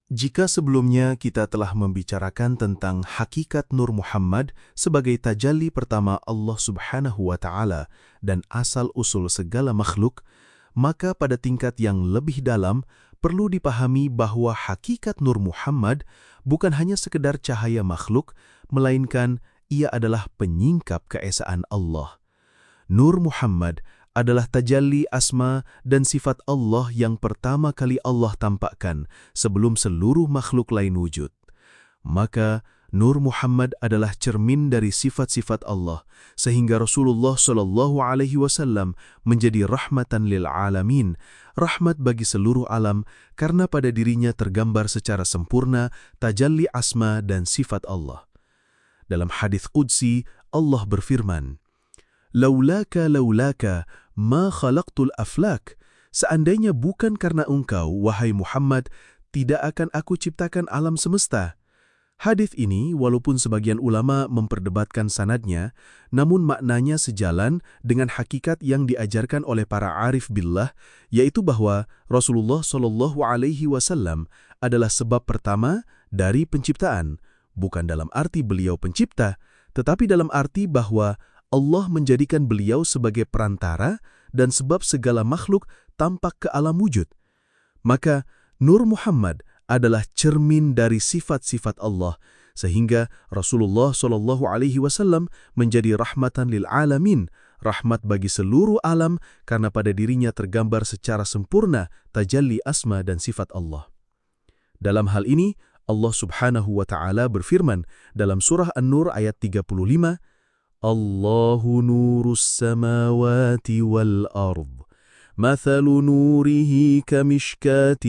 Jika sebelumnya kita telah membicarakan tentang hakikat Nur Muhammad sebagai tajalli pertama Allah Subhanahu wa Ta'ala dan asal-usul segala makhluk, maka pada tingkat yang lebih dalam, perlu dipahami bahwa hakikat Nur Muhammad bukan hanya sekedar cahaya makhluk, melainkan ia adalah penyingkap keesaan Allah. Nur Muhammad adalah tajalli asma dan sifat Allah yang pertama kali Allah tampakkan sebelum seluruh makhluk lain wujud. Maka, Nur Muhammad adalah cermin dari sifat-sifat Allah, sehingga Rasulullah SAW menjadi rahmatan lil alamin, rahmat bagi seluruh alam, karena pada dirinya tergambar secara sempurna tajalli asma dan sifat Allah. Dalam hadits qudsi, Allah berfirman, Laulaka ma khalaqtul aflak. Seandainya bukan karena engkau, wahai Muhammad, tidak akan aku ciptakan alam semesta. Hadits ini, walaupun sebagian ulama memperdebatkan sanadnya, namun maknanya sejalan dengan hakikat yang diajarkan oleh para arif billah, yaitu bahwa Rasulullah SAW adalah sebab pertama dari penciptaan, bukan dalam arti beliau pencipta, tetapi dalam arti bahwa Allah menjadikan beliau sebagai perantara dan sebab segala makhluk tampak ke alam wujud. Maka, Nur Muhammad adalah cermin dari sifat-sifat Allah, sehingga Rasulullah SAW menjadi rahmatan lil alamin, rahmat bagi seluruh alam karena pada dirinya tergambar secara sempurna tajalli asma dan sifat Allah. Dalam hal ini, Allah Subhanahu wa Ta'ala berfirman dalam surah An-Nur ayat 35, Allahu nurus samawati wal ard. مثل نوره كمشكاة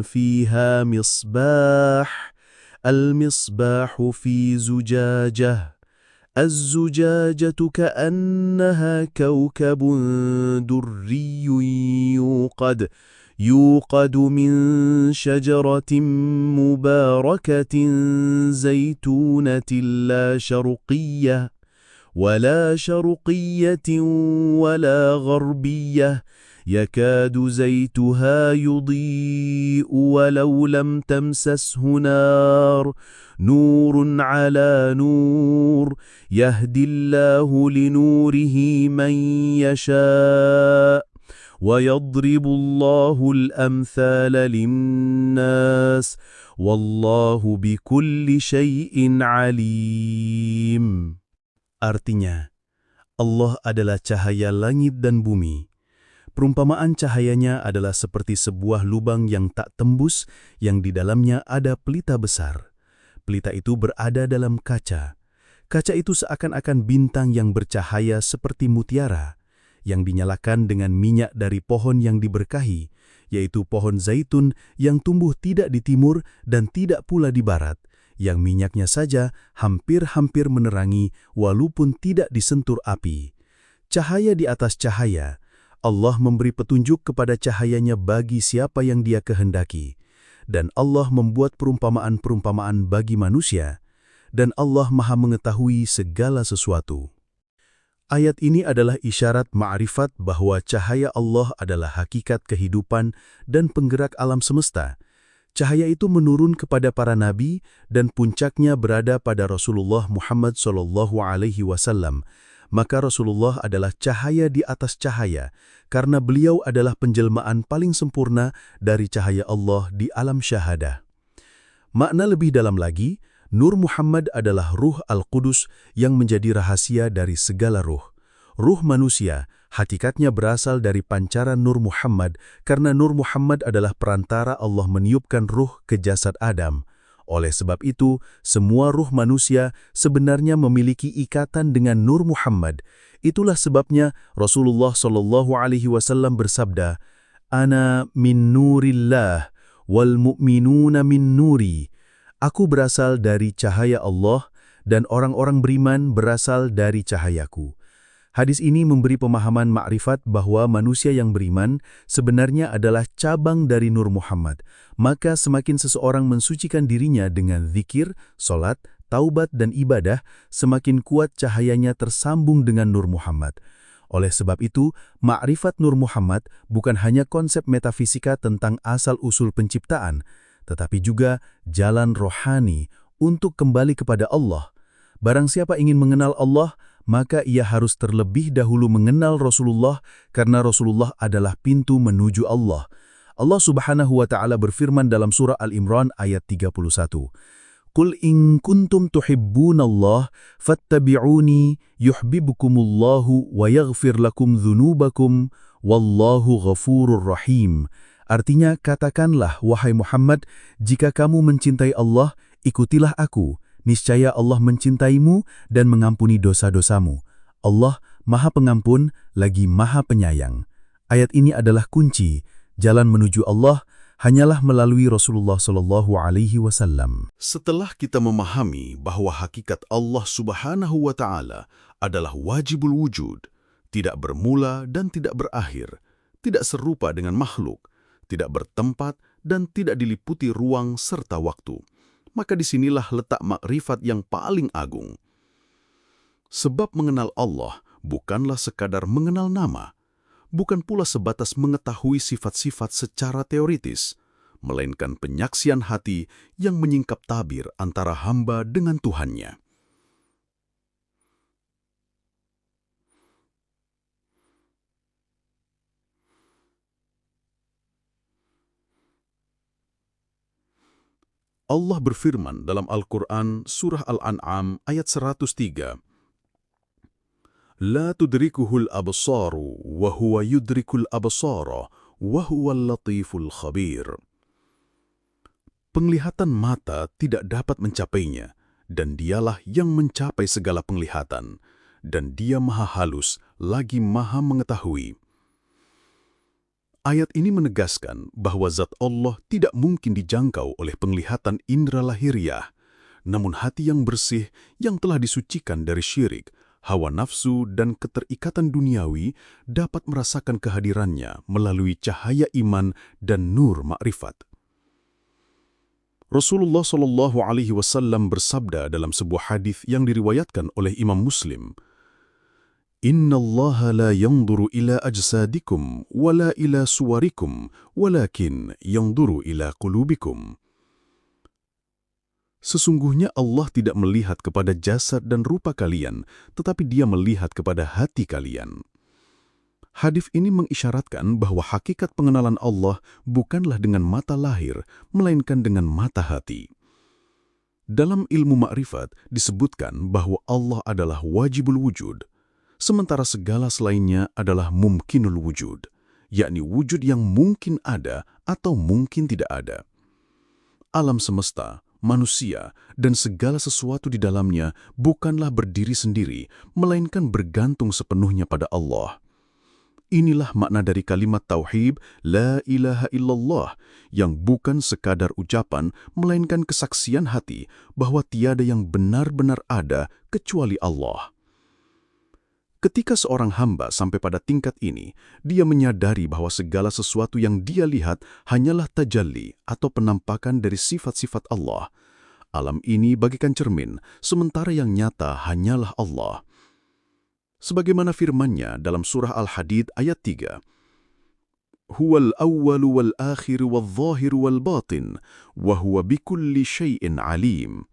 فيها مصباح المصباح في زجاجة الزجاجة كأنها كوكب دري يوقد من شجرة مباركة زيتونة ولا شرقية ولا غربية يكاد زيتها يضيء ولو لم تمسسه نور على نور يهدي الله لنوره من يشاء ويضرب الله الأمثال للناس والله بكل شيء عليم. Artinya, Allah adalah cahaya langit dan bumi. Perumpamaan cahayanya adalah seperti sebuah lubang yang tak tembus, yang di dalamnya ada pelita besar. Pelita itu berada dalam kaca. Kaca itu seakan-akan bintang yang bercahaya seperti mutiara, yang dinyalakan dengan minyak dari pohon yang diberkahi, yaitu pohon zaitun yang tumbuh tidak di timur dan tidak pula di barat, yang minyaknya saja hampir-hampir menerangi walaupun tidak disentur api. Cahaya di atas cahaya, Allah memberi petunjuk kepada cahayanya bagi siapa yang Dia kehendaki. Dan Allah membuat perumpamaan-perumpamaan bagi manusia, dan Allah Maha mengetahui segala sesuatu. Ayat ini adalah isyarat ma'rifat bahwa cahaya Allah adalah hakikat kehidupan dan penggerak alam semesta. Cahaya itu menurun kepada para nabi dan puncaknya berada pada Rasulullah Muhammad SAW. Maka Rasulullah adalah cahaya di atas cahaya, karena beliau adalah penjelmaan paling sempurna dari cahaya Allah di alam syahadah. Makna lebih dalam lagi, Nur Muhammad adalah Ruh Al-Qudus yang menjadi rahasia dari segala ruh. Ruh manusia, hakikatnya berasal dari pancaran Nur Muhammad, karena Nur Muhammad adalah perantara Allah meniupkan ruh ke jasad Adam. Oleh sebab itu, semua ruh manusia sebenarnya memiliki ikatan dengan Nur Muhammad. Itulah sebabnya Rasulullah SAW bersabda, Ana min nurillah, wal mu'minuna min nuri. Aku berasal dari cahaya Allah, dan orang-orang beriman berasal dari cahayaku. Hadis ini memberi pemahaman makrifat bahwa manusia yang beriman sebenarnya adalah cabang dari Nur Muhammad. Maka semakin seseorang mensucikan dirinya dengan zikir, solat, taubat dan ibadah, semakin kuat cahayanya tersambung dengan Nur Muhammad. Oleh sebab itu, makrifat Nur Muhammad bukan hanya konsep metafisika tentang asal-usul penciptaan, tetapi juga jalan rohani untuk kembali kepada Allah. Barang siapa ingin mengenal Allah, maka ia harus terlebih dahulu mengenal Rasulullah, karena Rasulullah adalah pintu menuju Allah. Allah Subhanahu wa Ta'ala berfirman dalam surah Al-Imran ayat 31. Qul in kuntum tuhibbunallah fattabi'uni yuhibbukumullahu wa yaghfir lakum dzunubakum wallahu ghafurur rahim. Artinya, katakanlah wahai Muhammad, jika kamu mencintai Allah, ikutilah aku. Niscaya Allah mencintaimu dan mengampuni dosa-dosamu. Allah Maha Pengampun lagi Maha Penyayang. Ayat ini adalah kunci. Jalan menuju Allah hanyalah melalui Rasulullah SAW. Setelah kita memahami bahwa hakikat Allah Subhanahu wa Ta'ala adalah wajibul wujud, tidak bermula dan tidak berakhir, tidak serupa dengan makhluk, tidak bertempat dan tidak diliputi ruang serta waktu, maka disinilah letak makrifat yang paling agung. Sebab mengenal Allah bukanlah sekadar mengenal nama, bukan pula sebatas mengetahui sifat-sifat secara teoritis, melainkan penyaksian hati yang menyingkap tabir antara hamba dengan Tuhannya. Allah berfirman dalam Al-Quran Surah Al-An'am ayat 103. La tudrikuhul absaru wa huwa yudrikul absara wa huwal latiful khabir. Penglihatan mata tidak dapat mencapainya, dan dialah yang mencapai segala penglihatan, dan dia maha halus, lagi maha mengetahui. Ayat ini menegaskan bahwa zat Allah tidak mungkin dijangkau oleh penglihatan indera lahiriah, namun hati yang bersih yang telah disucikan dari syirik, hawa nafsu, dan keterikatan duniawi dapat merasakan kehadirannya melalui cahaya iman dan nur makrifat. Rasulullah SAW bersabda dalam sebuah hadis yang diriwayatkan oleh Imam Muslim, "Inna Allah la yanzuru ila ajsadikum wala ila suwarikum, walakin yanzuru ila qulubikum." Sesungguhnya Allah tidak melihat kepada jasad dan rupa kalian, tetapi Dia melihat kepada hati kalian. Hadis ini mengisyaratkan bahwa hakikat pengenalan Allah bukanlah dengan mata lahir, melainkan dengan mata hati. Dalam ilmu makrifat disebutkan bahwa Allah adalah wajibul wujud, sementara segala selainnya adalah mumkinul wujud, yakni wujud yang mungkin ada atau mungkin tidak ada. Alam semesta, manusia, dan segala sesuatu di dalamnya bukanlah berdiri sendiri, melainkan bergantung sepenuhnya pada Allah. Inilah makna dari kalimat tauhid La ilaha illallah yang bukan sekadar ucapan melainkan kesaksian hati bahwa tiada yang benar-benar ada kecuali Allah. Ketika seorang hamba sampai pada tingkat ini, dia menyadari bahwa segala sesuatu yang dia lihat hanyalah tajalli atau penampakan dari sifat-sifat Allah. Alam ini bagikan cermin, sementara yang nyata hanyalah Allah. Sebagaimana firman-Nya dalam surah Al-Hadid ayat 3, "Huwal awwalu wal akhiru wal zahiru wal batin, wa huwa bikulli syai'in alim."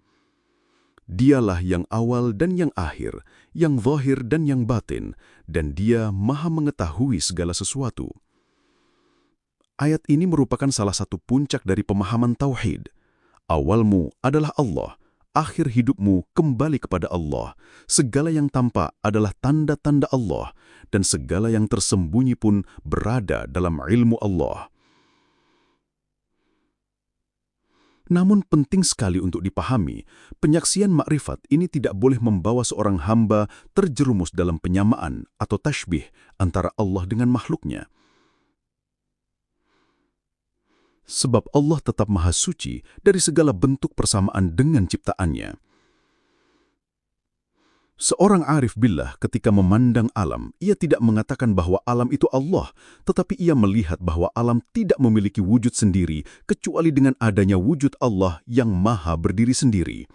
Dialah yang awal dan yang akhir, yang zahir dan yang batin, dan Dia maha mengetahui segala sesuatu. Ayat ini merupakan salah satu puncak dari pemahaman tauhid. Awalmu adalah Allah, akhir hidupmu kembali kepada Allah. Segala yang tampak adalah tanda-tanda Allah, dan segala yang tersembunyi pun berada dalam ilmu Allah. Namun penting sekali untuk dipahami, penyaksian makrifat ini tidak boleh membawa seorang hamba terjerumus dalam penyamaan atau tashbih antara Allah dengan makhluknya. Sebab Allah tetap maha suci dari segala bentuk persamaan dengan ciptaannya. Seorang arif billah ketika memandang alam, ia tidak mengatakan bahwa alam itu Allah, tetapi ia melihat bahwa alam tidak memiliki wujud sendiri kecuali dengan adanya wujud Allah yang maha berdiri sendiri.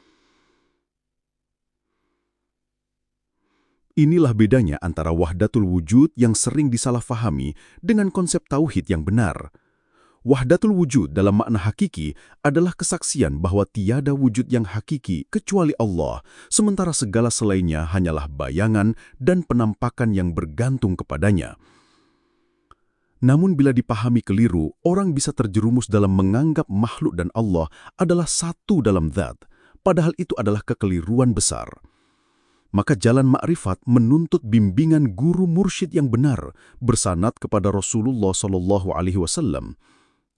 Inilah bedanya antara wahdatul wujud yang sering disalahfahami dengan konsep tauhid yang benar. Wahdatul wujud dalam makna hakiki adalah kesaksian bahwa tiada wujud yang hakiki kecuali Allah, sementara segala selainnya hanyalah bayangan dan penampakan yang bergantung kepadanya. Namun bila dipahami keliru, orang bisa terjerumus dalam menganggap makhluk dan Allah adalah satu dalam zat, padahal itu adalah kekeliruan besar. Maka jalan makrifat menuntut bimbingan guru mursyid yang benar, bersanad kepada Rasulullah SAW.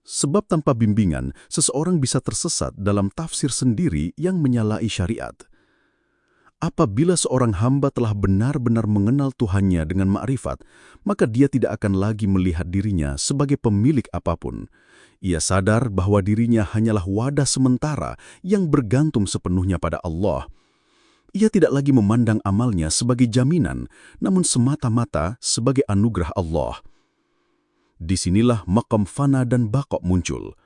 Sebab tanpa bimbingan, seseorang bisa tersesat dalam tafsir sendiri yang menyalahi syariat. Apabila seorang hamba telah benar-benar mengenal Tuhannya dengan makrifat, maka dia tidak akan lagi melihat dirinya sebagai pemilik apapun. Ia sadar bahwa dirinya hanyalah wadah sementara yang bergantung sepenuhnya pada Allah. Ia tidak lagi memandang amalnya sebagai jaminan, namun semata-mata sebagai anugerah Allah. Disinilah maqam fana dan baqo muncul.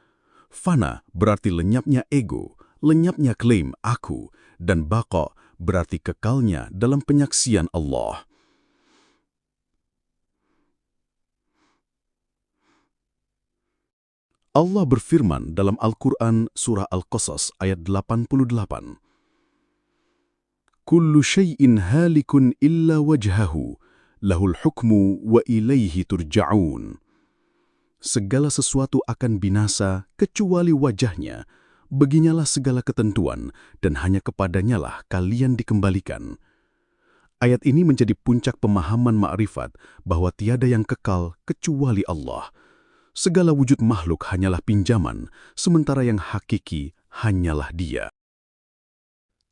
Fana berarti lenyapnya ego, lenyapnya klaim aku, dan baqo berarti kekalnya dalam penyaksian Allah. Allah berfirman dalam Al-Quran surah Al-Qasas ayat 88, "Kullu syai'in halikun illa wajhahu, lahul hukmu wa ilaihi turja'un." Segala sesuatu akan binasa kecuali wajahnya, baginyalah segala ketentuan, dan hanya kepadanyalah kalian dikembalikan. Ayat ini menjadi puncak pemahaman makrifat bahwa tiada yang kekal kecuali Allah. segala wujud makhluk hanyalah pinjaman, sementara yang hakiki hanyalah Dia.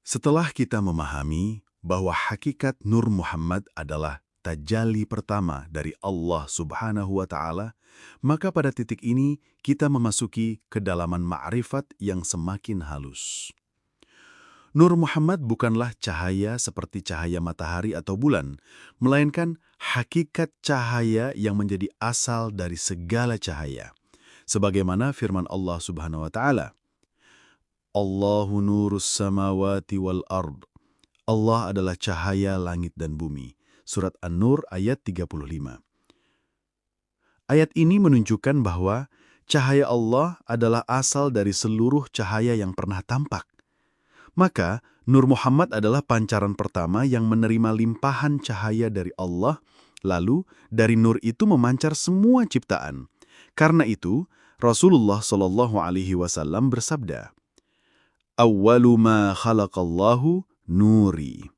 Setelah kita memahami bahwa hakikat Nur Muhammad adalah tajalli pertama dari Allah Subhanahu wa Ta'ala, maka pada titik ini kita memasuki kedalaman ma'rifat yang semakin halus. Nur Muhammad bukanlah cahaya seperti cahaya matahari atau bulan, melainkan hakikat cahaya yang menjadi asal dari segala cahaya. Sebagaimana firman Allah Subhanahu wa Ta'ala, Allahu nurus samawati wal ard. Allah adalah cahaya langit dan bumi. Surat An-Nur ayat 35. Ayat ini menunjukkan bahwa cahaya Allah adalah asal dari seluruh cahaya yang pernah tampak. Maka, Nur Muhammad adalah pancaran pertama yang menerima limpahan cahaya dari Allah, lalu dari nur itu memancar semua ciptaan. Karena itu, Rasulullah SAW bersabda, Awwalu ma khalaqallahu nuri.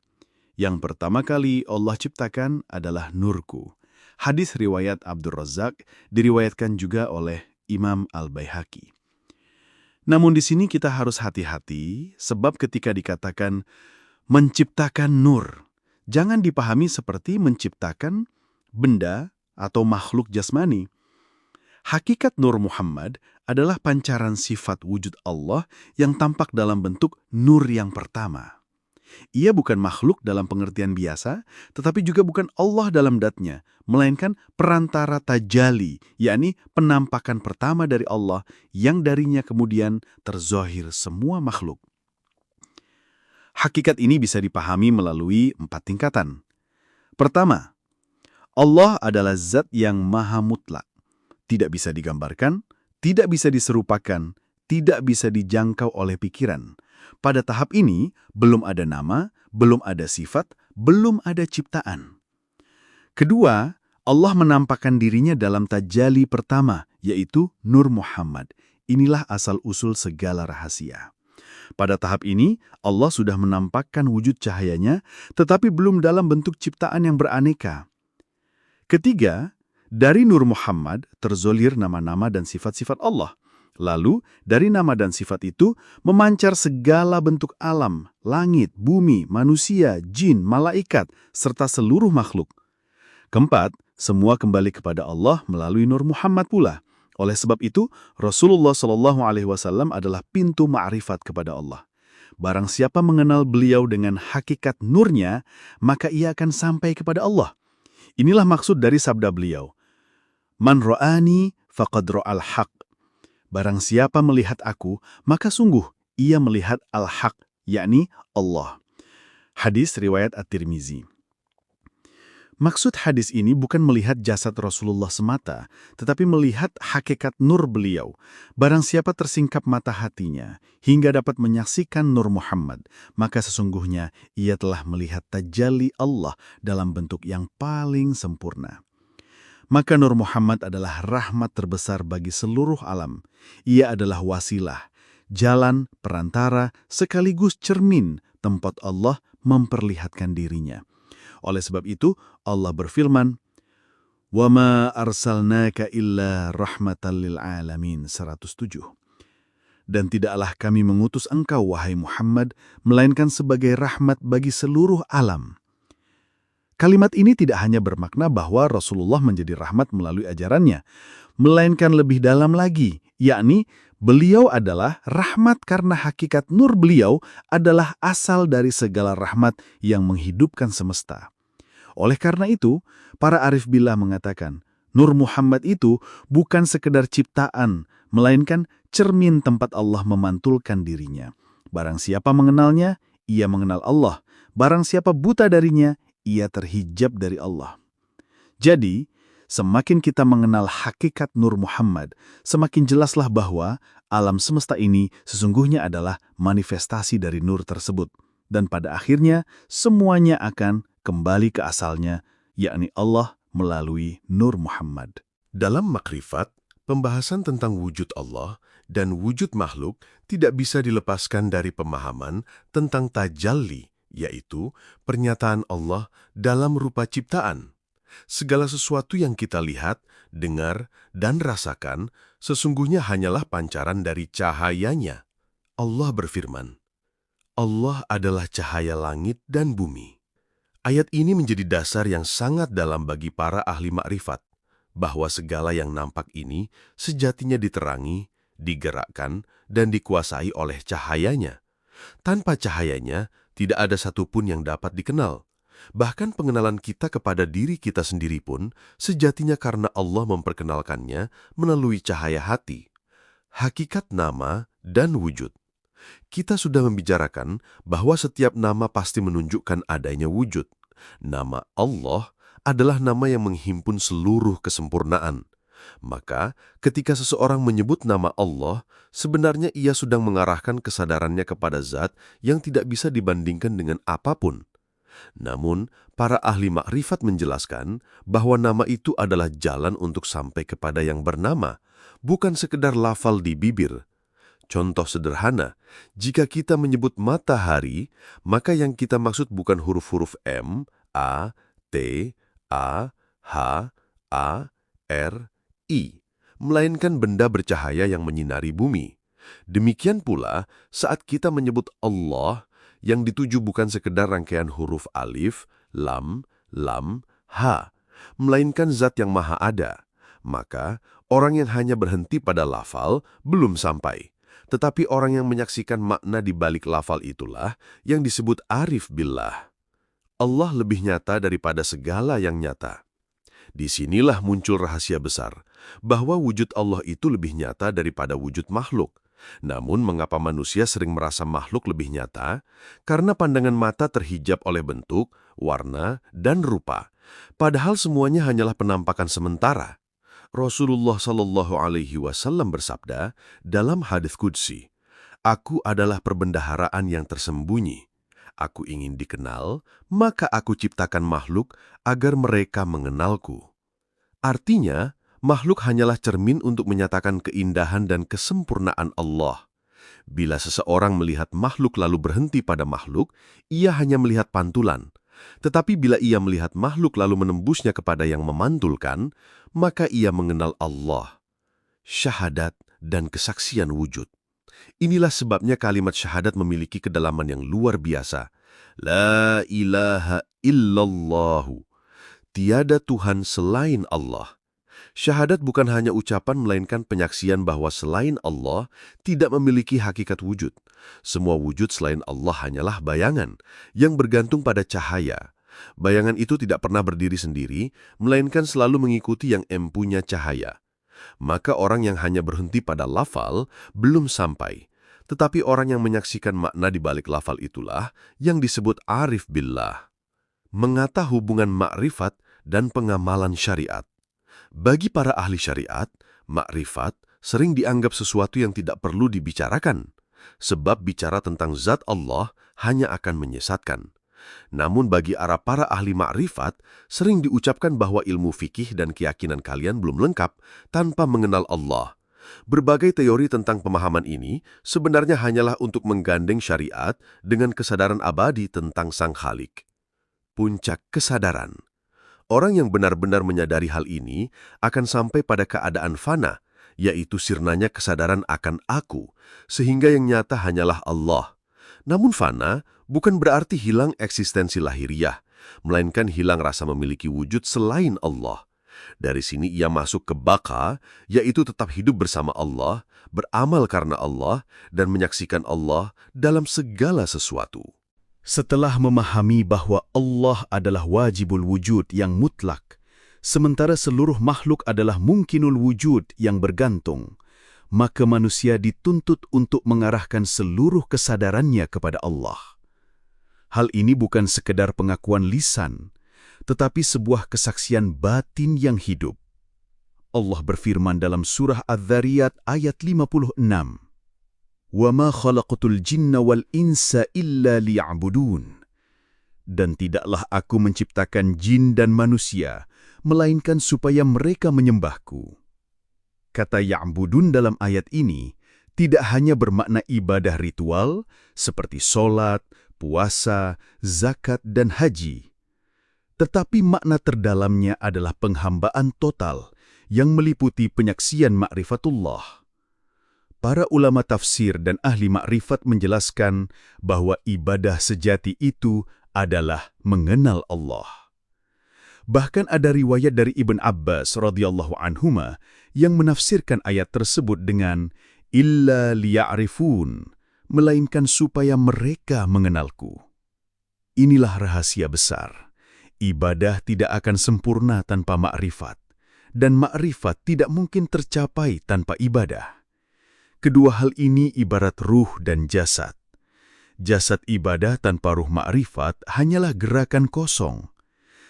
Yang pertama kali Allah ciptakan adalah nurku. Hadis riwayat Abdur Razzaq diriwayatkan juga oleh Imam Al-Baihaqi. Namun di sini kita harus hati-hati sebab ketika dikatakan menciptakan nur, jangan dipahami seperti menciptakan benda atau makhluk jasmani. Hakikat Nur Muhammad adalah pancaran sifat wujud Allah yang tampak dalam bentuk nur yang pertama. Ia bukan makhluk dalam pengertian biasa, tetapi juga bukan Allah dalam datnya, melainkan perantara tajalli, yakni penampakan pertama dari Allah yang darinya kemudian terzohir semua makhluk. Hakikat ini bisa dipahami melalui 4 tingkatan. Pertama, Allah adalah zat yang maha mutlak, tidak bisa digambarkan, tidak bisa diserupakan, tidak bisa dijangkau oleh pikiran. Pada tahap ini, belum ada nama, belum ada sifat, belum ada ciptaan. Kedua, Allah menampakkan dirinya dalam tajalli pertama, yaitu Nur Muhammad. Inilah asal-usul segala rahasia. Pada tahap ini, Allah sudah menampakkan wujud cahayanya, tetapi belum dalam bentuk ciptaan yang beraneka. Ketiga, dari Nur Muhammad terzolir nama-nama dan sifat-sifat Allah. Lalu, dari nama dan sifat itu, memancar segala bentuk alam, langit, bumi, manusia, jin, malaikat, serta seluruh makhluk. Keempat, semua kembali kepada Allah melalui Nur Muhammad pula. Oleh sebab itu, Rasulullah SAW adalah pintu ma'rifat kepada Allah. Barang siapa mengenal beliau dengan hakikat nurnya, maka ia akan sampai kepada Allah. Inilah maksud dari sabda beliau, Man ra'ani faqad ra'al haq. Barang siapa melihat aku, maka sungguh ia melihat al-haq, yakni Allah. Hadis riwayat At-Tirmizi. Maksud hadis ini bukan melihat jasad Rasulullah semata, tetapi melihat hakikat nur beliau. Barang siapa tersingkap mata hatinya, hingga dapat menyaksikan Nur Muhammad, maka sesungguhnya ia telah melihat tajalli Allah dalam bentuk yang paling sempurna. Maka Nur Muhammad adalah rahmat terbesar bagi seluruh alam. Ia adalah wasilah, jalan, perantara, sekaligus cermin tempat Allah memperlihatkan dirinya. Oleh sebab itu, Allah berfirman, وَمَا أَرْسَلْنَاكَ إِلَّا رَحْمَةً لِلْعَالَمِينَ 107. Dan tidaklah kami mengutus engkau, wahai Muhammad, melainkan sebagai rahmat bagi seluruh alam. Kalimat ini tidak hanya bermakna bahwa Rasulullah menjadi rahmat melalui ajarannya, melainkan lebih dalam lagi, yakni beliau adalah rahmat karena hakikat nur beliau adalah asal dari segala rahmat yang menghidupkan semesta. Oleh karena itu, para arif billah mengatakan, Nur Muhammad itu bukan sekedar ciptaan, melainkan cermin tempat Allah memantulkan dirinya. Barang siapa mengenalnya, ia mengenal Allah. Barang siapa buta darinya, ia terhijab dari Allah. Jadi, semakin kita mengenal hakikat Nur Muhammad, semakin jelaslah bahwa alam semesta ini sesungguhnya adalah manifestasi dari nur tersebut. Dan pada akhirnya, semuanya akan kembali ke asalnya, yakni Allah melalui Nur Muhammad. Dalam makrifat, pembahasan tentang wujud Allah dan wujud makhluk tidak bisa dilepaskan dari pemahaman tentang tajalli, yaitu pernyataan Allah dalam rupa ciptaan. Segala sesuatu yang kita lihat, dengar, dan rasakan sesungguhnya hanyalah pancaran dari cahayanya. Allah berfirman, Allah adalah cahaya langit dan bumi. Ayat ini menjadi dasar yang sangat dalam bagi para ahli makrifat, bahwa segala yang nampak ini sejatinya diterangi, digerakkan, dan dikuasai oleh cahayanya. Tanpa cahayanya, tidak ada satupun yang dapat dikenal. Bahkan pengenalan kita kepada diri kita sendiri pun sejatinya karena Allah memperkenalkannya melalui cahaya hati. Hakikat nama dan wujud. Kita sudah membicarakan bahwa setiap nama pasti menunjukkan adanya wujud. Nama Allah adalah nama yang menghimpun seluruh kesempurnaan. Maka, ketika seseorang menyebut nama Allah, sebenarnya ia sedang mengarahkan kesadarannya kepada zat yang tidak bisa dibandingkan dengan apapun. Namun, para ahli makrifat menjelaskan bahwa nama itu adalah jalan untuk sampai kepada yang bernama, bukan sekedar lafal di bibir. Contoh sederhana, jika kita menyebut matahari, maka yang kita maksud bukan huruf-huruf M, A, T, A, H, A, R, I, melainkan benda bercahaya yang menyinari bumi. Demikian pula, saat kita menyebut Allah, yang dituju bukan sekedar rangkaian huruf alif, lam, ha, melainkan zat yang maha ada. Maka, orang yang hanya berhenti pada lafal belum sampai. Tetapi orang yang menyaksikan makna di balik lafal itulah yang disebut arif billah. Allah lebih nyata daripada segala yang nyata. Disinilah muncul rahasia besar, bahwa wujud Allah itu lebih nyata daripada wujud makhluk. Namun mengapa manusia sering merasa makhluk lebih nyata? Karena pandangan mata terhijab oleh bentuk, warna, dan rupa. Padahal semuanya hanyalah penampakan sementara. Rasulullah Shallallahu Alaihi Wasallam bersabda dalam hadits qudsi, "Aku adalah perbendaharaan yang tersembunyi. Aku ingin dikenal, maka aku ciptakan makhluk agar mereka mengenalku." Artinya, makhluk hanyalah cermin untuk menyatakan keindahan dan kesempurnaan Allah. Bila seseorang melihat makhluk lalu berhenti pada makhluk, ia hanya melihat pantulan. Tetapi bila ia melihat makhluk lalu menembusnya kepada yang memantulkan, maka ia mengenal Allah. Syahadat dan kesaksian wujud. Inilah sebabnya kalimat syahadat memiliki kedalaman yang luar biasa. La ilaha illallahu. Tiada Tuhan selain Allah. Syahadat bukan hanya ucapan melainkan penyaksian bahwa selain Allah tidak memiliki hakikat wujud. Semua wujud selain Allah hanyalah bayangan yang bergantung pada cahaya. Bayangan itu tidak pernah berdiri sendiri, melainkan selalu mengikuti yang empunya cahaya. Maka orang yang hanya berhenti pada lafal belum sampai. Tetapi orang yang menyaksikan makna di balik lafal itulah yang disebut arif billah. Mengata hubungan makrifat dan pengamalan syariat. Bagi para ahli syariat, makrifat sering dianggap sesuatu yang tidak perlu dibicarakan, sebab bicara tentang zat Allah hanya akan menyesatkan. Namun bagi para ahli makrifat, sering diucapkan bahwa ilmu fikih dan keyakinan kalian belum lengkap tanpa mengenal Allah. Berbagai teori tentang pemahaman ini sebenarnya hanyalah untuk menggandeng syariat dengan kesadaran abadi tentang Sang Khalik. Puncak kesadaran. Orang yang benar-benar menyadari hal ini akan sampai pada keadaan fana, yaitu sirnanya kesadaran akan aku, sehingga yang nyata hanyalah Allah. Namun fana bukan berarti hilang eksistensi lahiriah, melainkan hilang rasa memiliki wujud selain Allah. Dari sini ia masuk ke baqa, yaitu tetap hidup bersama Allah, beramal karena Allah, dan menyaksikan Allah dalam segala sesuatu. Setelah memahami bahwa Allah adalah wajibul wujud yang mutlak, sementara seluruh makhluk adalah mungkinul wujud yang bergantung, maka manusia dituntut untuk mengarahkan seluruh kesadarannya kepada Allah. Hal ini bukan sekedar pengakuan lisan, tetapi sebuah kesaksian batin yang hidup. Allah berfirman dalam surah Adz-Dzariyat ayat 56, وَمَا خَلَقْتُ الْجِنَّ وَالْإِنسَ إِلَّا لِيَعْبُدُونَ. Dan tidaklah aku menciptakan jin dan manusia, melainkan supaya mereka menyembahku. Kata ya'budun dalam ayat ini tidak hanya bermakna ibadah ritual seperti sholat, puasa, zakat, dan haji. Tetapi makna terdalamnya adalah penghambaan total yang meliputi penyaksian ma'rifatullah. Para ulama tafsir dan ahli makrifat menjelaskan bahwa ibadah sejati itu adalah mengenal Allah. Bahkan ada riwayat dari Ibn Abbas radhiyallahu anhuma yang menafsirkan ayat tersebut dengan illa liya'rifun, melainkan supaya mereka mengenalku. Inilah rahasia besar. Ibadah tidak akan sempurna tanpa makrifat, dan makrifat tidak mungkin tercapai tanpa ibadah. Kedua hal ini ibarat ruh dan jasad. Jasad ibadah tanpa ruh makrifat hanyalah gerakan kosong.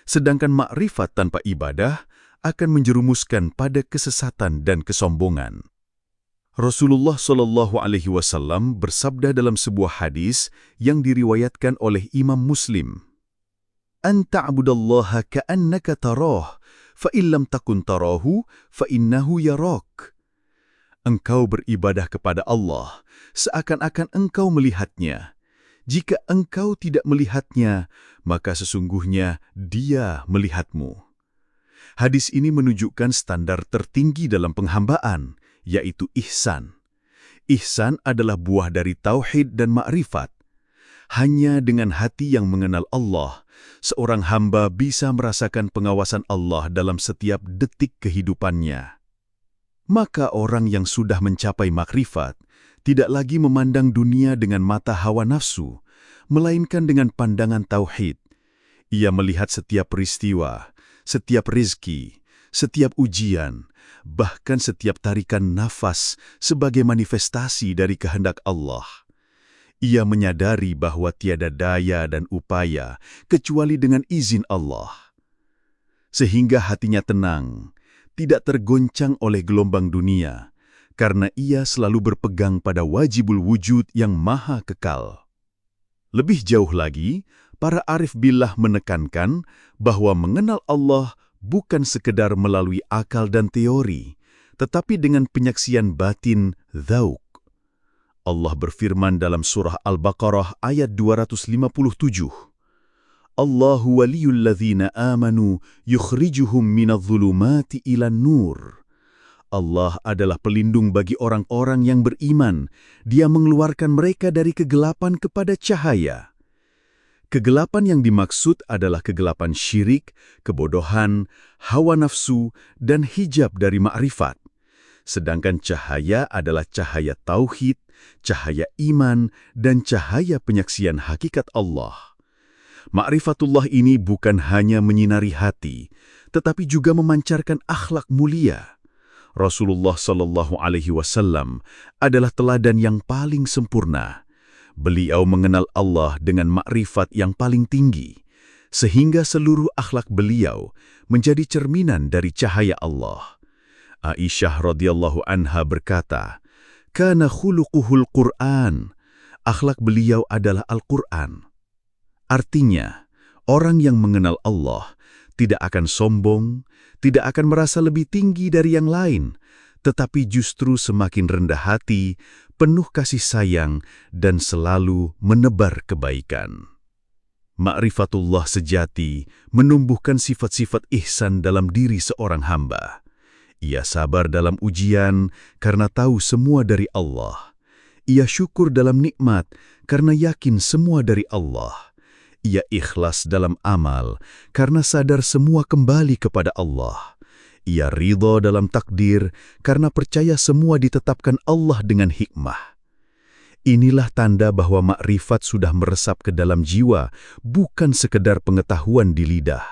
Sedangkan makrifat tanpa ibadah akan menjerumuskan pada kesesatan dan kesombongan. Rasulullah SAW bersabda dalam sebuah hadis yang diriwayatkan oleh Imam Muslim, "An ta'budallaha ka'annaka tarah, fa in lam takun tarahu, fa innahu yarak." Engkau beribadah kepada Allah seakan-akan engkau melihatnya. Jika engkau tidak melihatnya, maka sesungguhnya Dia melihatmu. Hadis ini menunjukkan standar tertinggi dalam penghambaan, yaitu ihsan. Ihsan adalah buah dari tauhid dan makrifat. Hanya dengan hati yang mengenal Allah, seorang hamba bisa merasakan pengawasan Allah dalam setiap detik kehidupannya. Maka orang yang sudah mencapai makrifat tidak lagi memandang dunia dengan mata hawa nafsu, melainkan dengan pandangan tauhid. Ia melihat setiap peristiwa, setiap rizki, setiap ujian, bahkan setiap tarikan nafas sebagai manifestasi dari kehendak Allah. Ia menyadari bahwa tiada daya dan upaya kecuali dengan izin Allah. Sehingga hatinya tenang, tidak tergoncang oleh gelombang dunia, karena ia selalu berpegang pada wajibul wujud yang maha kekal. Lebih jauh lagi, para arif billah menekankan bahwa mengenal Allah bukan sekedar melalui akal dan teori, tetapi dengan penyaksian batin dzauq. Allah berfirman dalam surah Al-Baqarah ayat 257, Allahu waliyul ladzina amanu yukhrijuhum minadh-dhulumati ilan nur. Allah adalah pelindung bagi orang-orang yang beriman. Dia mengeluarkan mereka dari kegelapan kepada cahaya. Kegelapan yang dimaksud adalah kegelapan syirik, kebodohan, hawa nafsu, dan hijab dari makrifat. Sedangkan cahaya adalah cahaya tauhid, cahaya iman, dan cahaya penyaksian hakikat Allah. Ma'rifatullah ini bukan hanya menyinari hati, tetapi juga memancarkan akhlak mulia. Rasulullah SAW adalah teladan yang paling sempurna. Beliau mengenal Allah dengan makrifat yang paling tinggi, sehingga seluruh akhlak beliau menjadi cerminan dari cahaya Allah. Aisyah radhiyallahu anha berkata, "Kana khuluquhul Qur'an." Akhlak beliau adalah Al-Qur'an. Artinya, orang yang mengenal Allah tidak akan sombong, tidak akan merasa lebih tinggi dari yang lain, tetapi justru semakin rendah hati, penuh kasih sayang, dan selalu menebar kebaikan. Ma'rifatullah sejati menumbuhkan sifat-sifat ihsan dalam diri seorang hamba. Ia sabar dalam ujian karena tahu semua dari Allah. Ia syukur dalam nikmat karena yakin semua dari Allah. Ia ikhlas dalam amal karena sadar semua kembali kepada Allah. Ia ridha dalam takdir karena percaya semua ditetapkan Allah dengan hikmah. Inilah tanda bahwa makrifat sudah meresap ke dalam jiwa, bukan sekedar pengetahuan di lidah.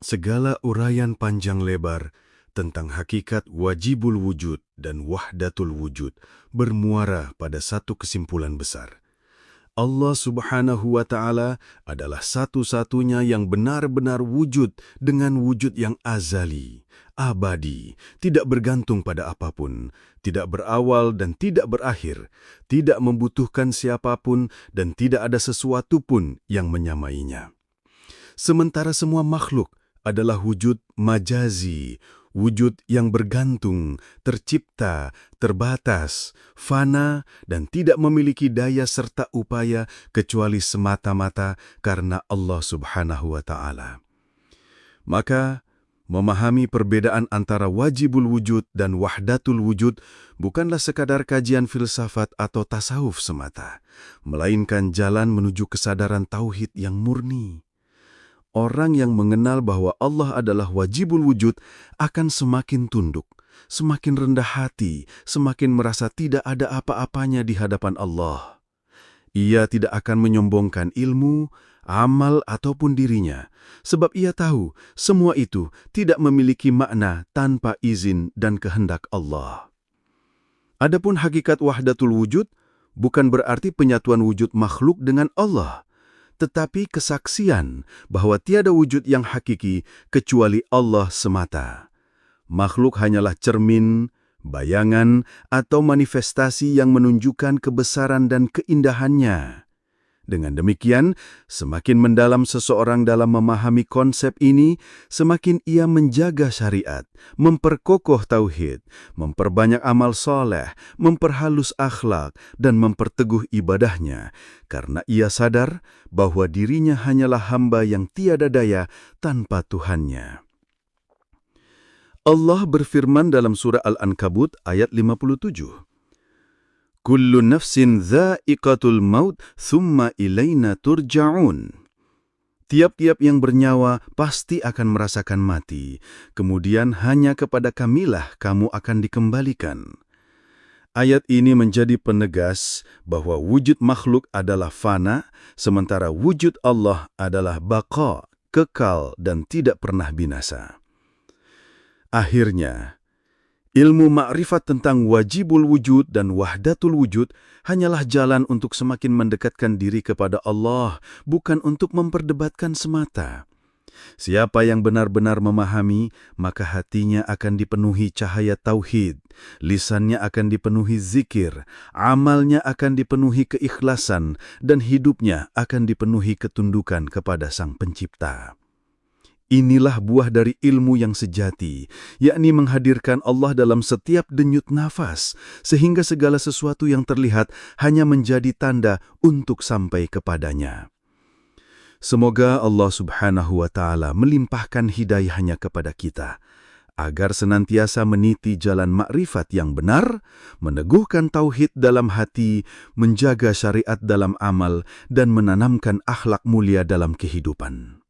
Segala uraian panjang lebar tentang hakikat wajibul wujud dan wahdatul wujud bermuara pada satu kesimpulan besar. Allah Subhanahu wa Ta'ala adalah satu-satunya yang benar-benar wujud dengan wujud yang azali, abadi, tidak bergantung pada apapun, tidak berawal dan tidak berakhir, tidak membutuhkan siapapun dan tidak ada sesuatu pun yang menyamainya. Sementara semua makhluk adalah wujud majazi, wujud yang bergantung, tercipta, terbatas, fana, dan tidak memiliki daya serta upaya kecuali semata-mata karena Allah Subhanahu wa Ta'ala. Maka, memahami perbedaan antara wajibul wujud dan wahdatul wujud bukanlah sekadar kajian filsafat atau tasawuf semata, melainkan jalan menuju kesadaran tauhid yang murni. Orang yang mengenal bahwa Allah adalah wajibul wujud akan semakin tunduk, semakin rendah hati, semakin merasa tidak ada apa-apanya di hadapan Allah. Ia tidak akan menyombongkan ilmu, amal ataupun dirinya, sebab ia tahu semua itu tidak memiliki makna tanpa izin dan kehendak Allah. Adapun hakikat wahdatul wujud bukan berarti penyatuan wujud makhluk dengan Allah, tetapi kesaksian bahwa tiada wujud yang hakiki kecuali Allah semata. Makhluk hanyalah cermin, bayangan, atau manifestasi yang menunjukkan kebesaran dan keindahannya. Dengan demikian, semakin mendalam seseorang dalam memahami konsep ini, semakin ia menjaga syariat, memperkokoh tauhid, memperbanyak amal soleh, memperhalus akhlak, dan memperteguh ibadahnya, karena ia sadar bahwa dirinya hanyalah hamba yang tiada daya tanpa Tuhannya. Allah berfirman dalam surah Al-Ankabut ayat 57. Kullu nafsin dha'iqatul maut thumma ilaina turja'un. Tiap-tiap yang bernyawa pasti akan merasakan mati, kemudian hanya kepada Kamilah kamu akan dikembalikan. Ayat ini menjadi penegas bahwa wujud makhluk adalah fana, sementara wujud Allah adalah baqa, kekal dan tidak pernah binasa. Akhirnya, ilmu ma'rifat tentang wajibul wujud dan wahdatul wujud hanyalah jalan untuk semakin mendekatkan diri kepada Allah, bukan untuk memperdebatkan semata. Siapa yang benar-benar memahami, maka hatinya akan dipenuhi cahaya tauhid, lisannya akan dipenuhi zikir, amalnya akan dipenuhi keikhlasan, dan hidupnya akan dipenuhi ketundukan kepada Sang Pencipta. Inilah buah dari ilmu yang sejati, yakni menghadirkan Allah dalam setiap denyut nafas, sehingga segala sesuatu yang terlihat hanya menjadi tanda untuk sampai kepadanya. Semoga Allah Subhanahu wa Ta'ala melimpahkan hidayahnya kepada kita, agar senantiasa meniti jalan makrifat yang benar, meneguhkan tauhid dalam hati, menjaga syariat dalam amal, dan menanamkan akhlak mulia dalam kehidupan.